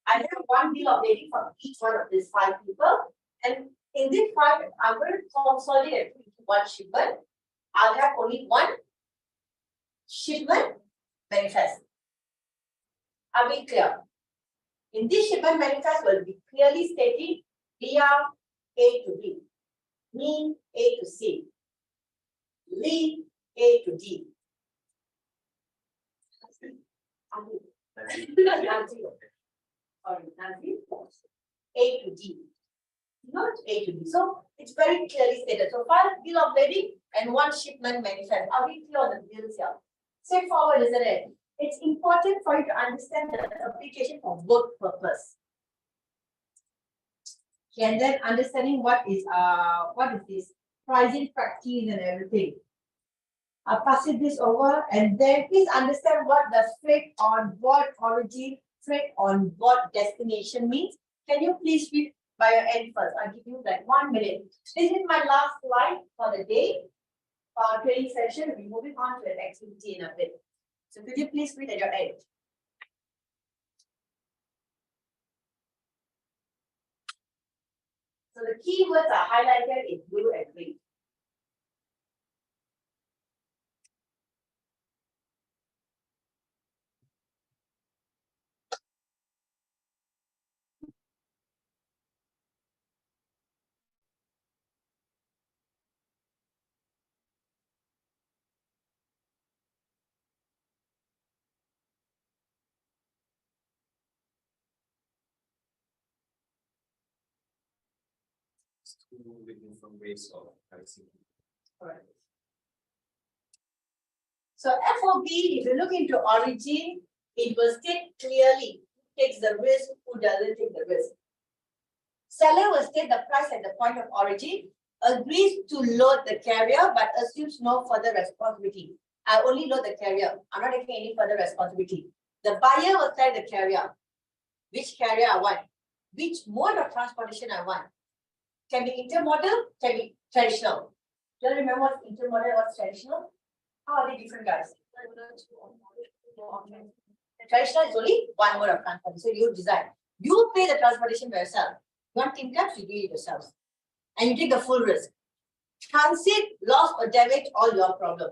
I have one bill of lading from each one of these 5 people. And in this 5, I'm going to consolidate into one shipment. I'll have only one shipment manifest. Are we clear? In this shipment manifest will be clearly stated via A to B, mean A to C, lead A to D. A to D, not A to D. So it's very clearly stated. So 5 bill of lading and 1 shipment manifest. Are we clear on the bills here? Straightforward, isn't it? It's important for you to understand the application for work purpose. And then understanding what is this pricing practice and everything. I'll pass it this over and then please understand what the freight on board origin, freight on board destination means. Can you please read by your end first? I'll give you like 1 minute. This is my last slide for the day. Our training session. We'll be moving on to an activity in a bit. So could you please read at your end? So the keywords are highlighted in blue and green. Two different ways of pricing. Correct. So FOB, if you look into origin, it will state clearly who takes the risk, who doesn't take the risk. Seller will state the price at the point of origin, agrees to load the carrier, but assumes no further responsibility. I only load the carrier. I'm not taking any further responsibility. The buyer will tell the carrier which carrier I want, which mode of transportation I want. Can be intermodal, can be traditional. Do you remember what's intermodal, what's traditional? How are they different, guys? Traditional is only one mode of transportation. So you decide. You pay the transportation by yourself. You want team cabs, you do it yourselves. And you take the full risk. Transit, loss or damage, all your problem.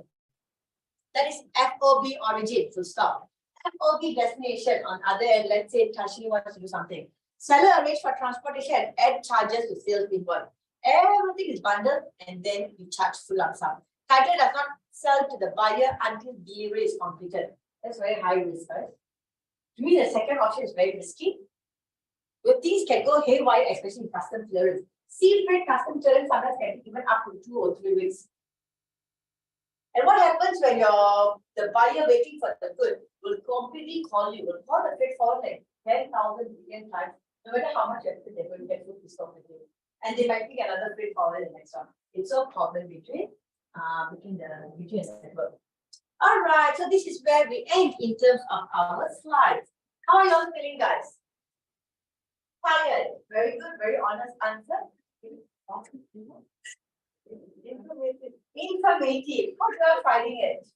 That is FOB origin, full stop. FOB destination on other end, let's say Tashini wants to do something. Seller arrange for transportation and add charges to sales invoice. Everything is bundled and then you charge full lump sum. Title does not sell to the buyer until delivery is completed. That's very high risk, right? To me, the second option is very risky. But things can go haywire, especially in custom clearance. Sea freight custom clearance sometimes can be even up to 2 or 3 weeks. And what happens when the buyer waiting for the goods will completely call you, will call the freight forward like 10,000 million times, no matter how much effort they're going to get food to stop with you. And they might pick another freight forward in the next one. It's so common between the network. All right, so this is where we end in terms of our slides. How are you all feeling, guys? Tired. Very good, very honest answer. Informative. How are you finding it?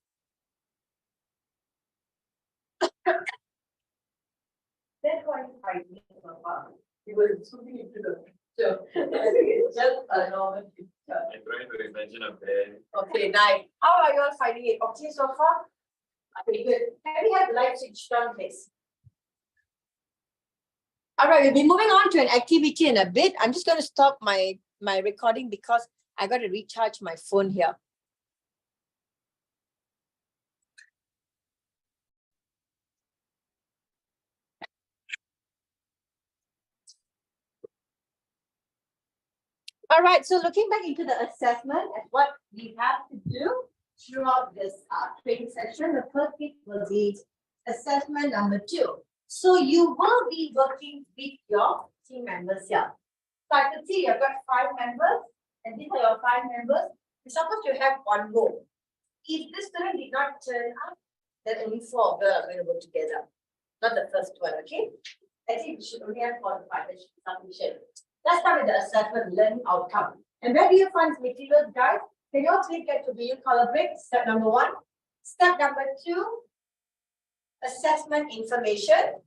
That's why you find me so far. You were zooming into the picture. I think it's just a normal picture. I'm trying to imagine a bear. Okay, nice. How are you all finding it? Okay, so far? Okay, good. Can we have the light switched on, please? All right, we'll be moving on to an activity in a bit. I'm just going to stop my recording because I got to recharge my phone here. All right, so looking back into the assessment and what we have to do throughout this training session, the first bit will be assessment number 2. So you will be working with your team members here. So I can see you've got 5 members, and these are your 5 members. You're supposed to have one goal. If this student did not turn up, then only 4 of them are going to work together. Not the first one, okay? I think we should only have 4 to 5, that should be sufficient. Let's start with the assessment learning outcome. And where do you find materials, guys? Can you all please get to BU color break? Step number 1. Step number 2, assessment information.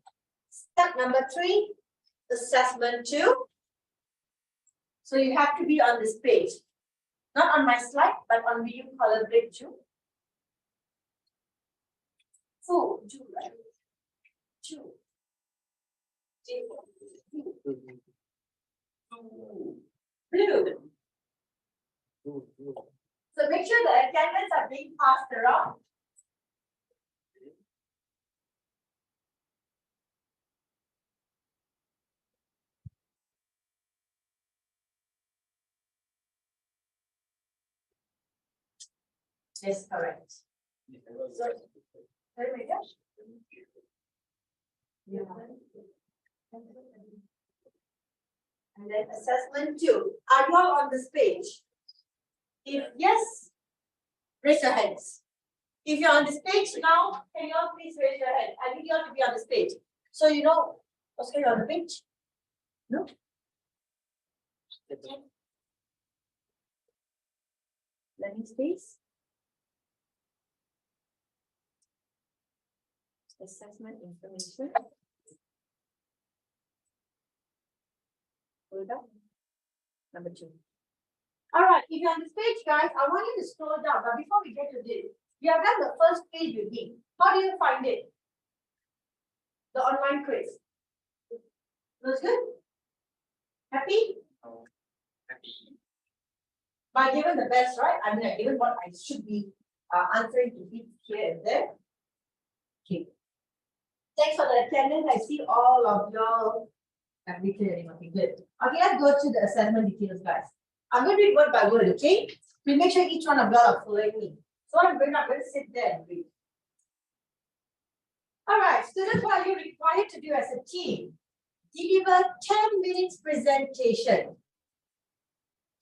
Step number 3, assessment 2. So you have to be on this page. Not on my slide, but on BU color break 2. Food, right? 2. Blue. So make sure the attendants are being passed around. Yes, correct. So, there we go. Yeah. And then assessment 2. Are you all on this page? If yes, raise your hands. If you're on the stage now, can you all please raise your hand? I need you all to be on the stage. So you know, Oscar, you're on the page? No? Learning space. Assessment information. Hold up. Number 2. All right, if you're on the page, guys, I want you to scroll down. But before we get to this, you have done the first page with me. How do you find it? The online quiz. Looks good? Happy? Happy. By given the best, right? I mean, I given what I should be answering to be here and there. Okay. Thanks for the attendance. I see all of y'all have been clearing. Okay, good. Okay, let's go to the assessment details, guys. I'm going to read word by word, okay? We make sure each one of y'all are following me. So I'm going to sit there and read. All right, students, what are you required to do as a team? Deliver 10 minutes presentation.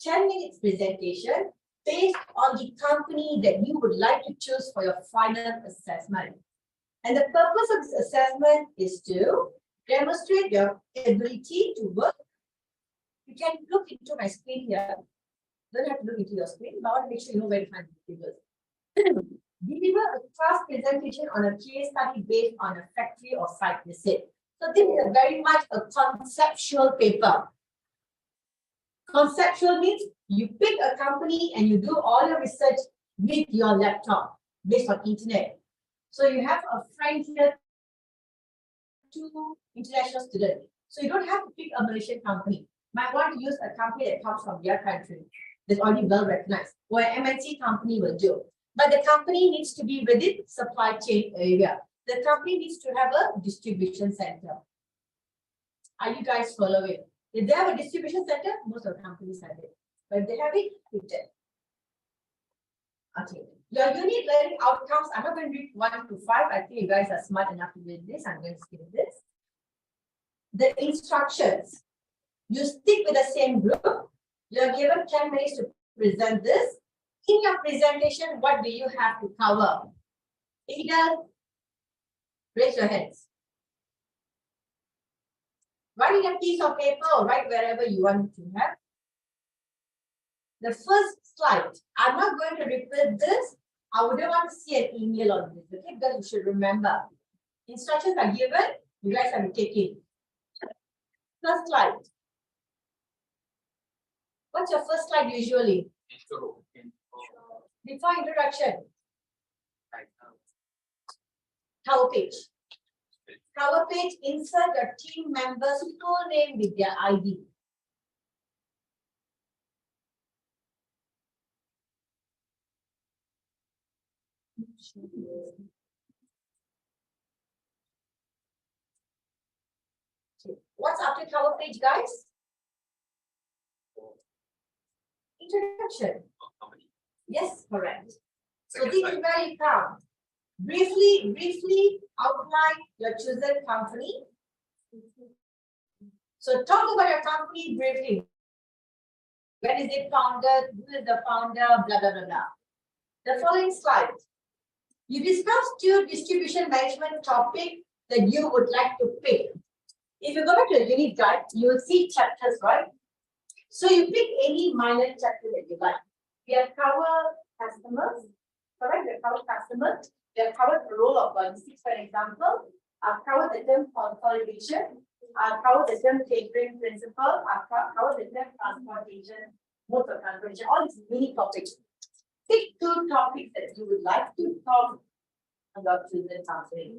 10 minutes presentation based on the company that you would like to choose for your final assessment. And the purpose of this assessment is to demonstrate your ability to work. You can look into my screen here. Don't have to look into your screen, but I want to make sure you know where to find the figures. Deliver a class presentation on a case study based on a factory or site visit. So this is very much a conceptual paper. Conceptual means you pick a company and you do all your research with your laptop based on internet. So you have a friend here, 2 international students. So you don't have to pick a Malaysian company. Might want to use a company that comes from their country that's already well recognized, or an MNC company will do. But the company needs to be within supply chain area. The company needs to have a distribution center. Are you guys following? If they have a distribution center, most of the companies have it. But if they have it, put it. Okay. Your unit learning outcomes, I'm not going to read 1 to 5. I think you guys are smart enough to read this. I'm going to skip this. The instructions. You stick with the same group. You're given 10 minutes to present this. In your presentation, what do you have to cover? Either raise your hands. Write in a piece of paper or write wherever you want to have. The first slide, I'm not going to repeat this. I wouldn't want to see an email on this, okay? Because you should remember. Instructions are given, you guys have to take it. First slide. What's your first slide usually? Before introduction. Cover page. Cover page, insert your team members' full name with their ID. What's after cover page, guys? Introduction. Yes, correct. So this is where you come. Briefly outline your chosen company. So talk about your company briefly. When is it founded? Who is the founder? Blah, blah, blah, blah. The following slide. You discuss 2 distribution management topics that you would like to pick. If you go back to the unit guide, you will see chapters, right? So you pick any minor chapter that you like. We have covered customers, correct? We have covered customers. We have covered the role of logistics, for example. I've covered the term consolidation. I've covered the term catering principle. I've covered the term transportation, mode of transportation. All these mini topics. Pick 2 topics that you would like to talk about children company.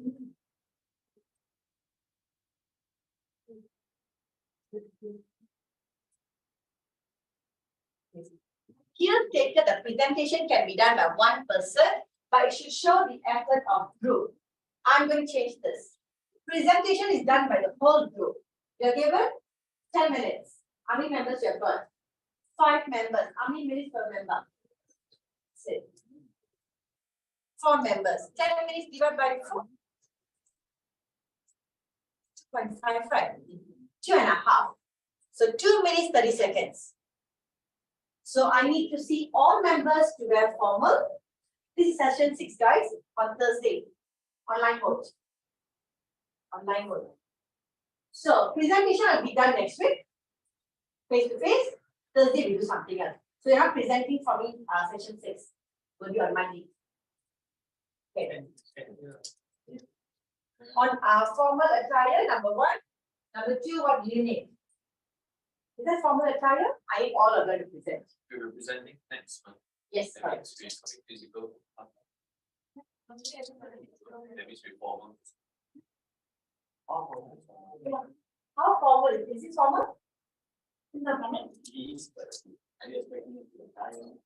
Here stated the presentation can be done by 1 person, but it should show the effort of group. I'm going to change this. Presentation is done by the whole group. You're given 10 minutes. How many members you have got? 5 members. How many minutes per member? 6. 4 members. 10 minutes divided by 4. 2.5, right? 2.5. So 2 minutes, 30 seconds. So I need to see all members to wear formal. This is session 6, guys, on Thursday. Online mode. Online mode. So presentation will be done next week. Face to face. Thursday we do something else. So you're not presenting for me session 6. Will be on Monday. Okay. On formal attire, number 1. Number 2, what do you need? Is that formal attire? I need all of them to present. We're presenting next month. Yes, That correct. means we're coming physical. That means we're formal. How formal is it formal? Is it formal?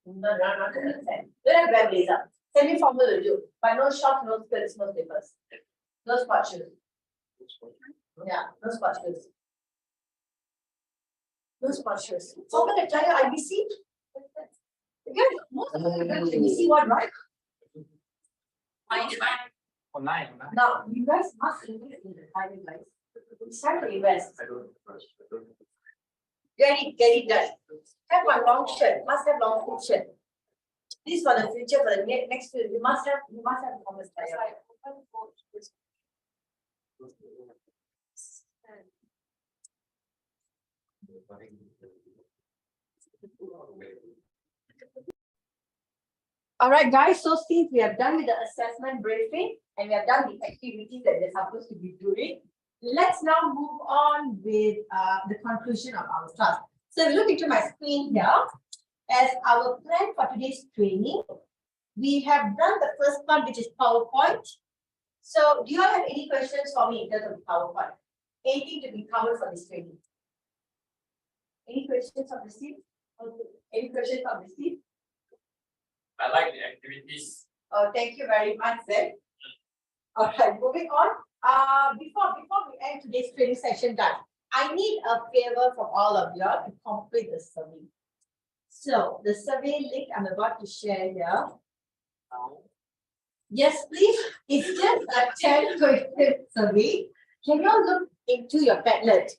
No, not understand. Don't have wear blazer. Semi-formal will do, but no shorts, no skirts, no slippers. No sport shoes. Yeah, no sport shoes. No sport shoes. Formal attire, IBC? Again, most of them are IBC one, right? Online. Now, you guys must invest in the attire, guys. It's time to invest. I don't. Get it done. Have one long shirt, must have long sleeve shirt. This for the future, for the next year, you must have formal attire. All right, guys, so since we have done with the assessment briefing and we have done the activities that they're supposed to be doing, let's now move on with the conclusion of our class. So look into my screen here. As our plan for today's training, we have done the first part, which is PowerPoint. So do you all have any questions for me in terms of PowerPoint? Anything to be covered for this training? Any questions on the seat? Any questions on the seat? I like the activities. Oh, thank you very much, Zed. All right, moving on. Before we end today's training session, guys, I need a favor from all of you to complete the survey. So the survey link I'm about to share here. Yes, please. It's just a 10-question survey. Can you all look into your Padlet?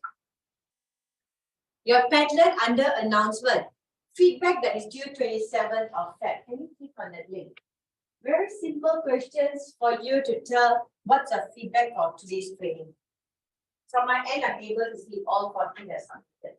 Your Padlet under announcement. Feedback that is due 27th of Feb. Can you click on that link? Very simple questions for you to tell what's your feedback for today's training. From my end, I'm able to see all 14 has submitted.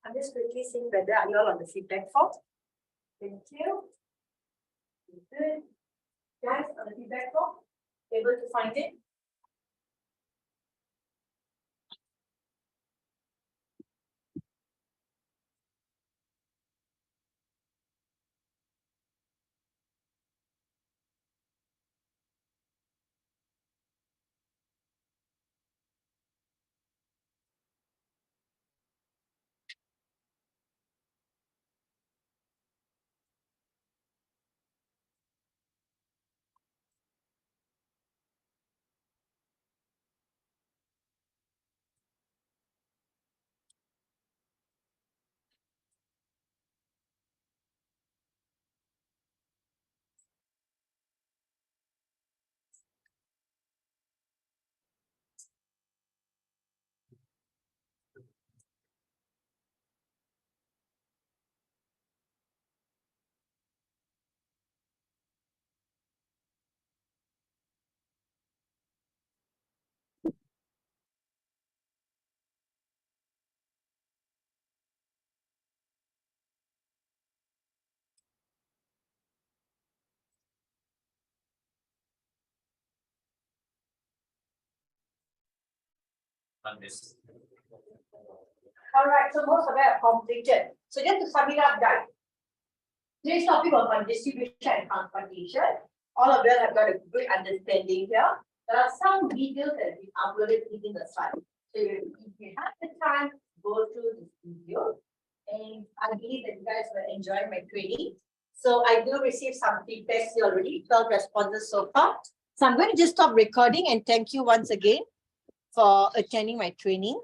I'm just quickly seeing whether are you all on the feedback form. Thank you. Good. Guys, on the feedback form, able to find it? On this. All right, so most of it are completed. So just to sum it up, guys. Today's topic was on distribution and transportation. All of you have got a good understanding here. There are some videos that have been uploaded within the slide. So if you have the time, go through this video. And I believe that you guys will enjoy my training. So I do receive some feedback here already, 12 responses so far. So I'm going to just stop recording and thank you once again for attending my training.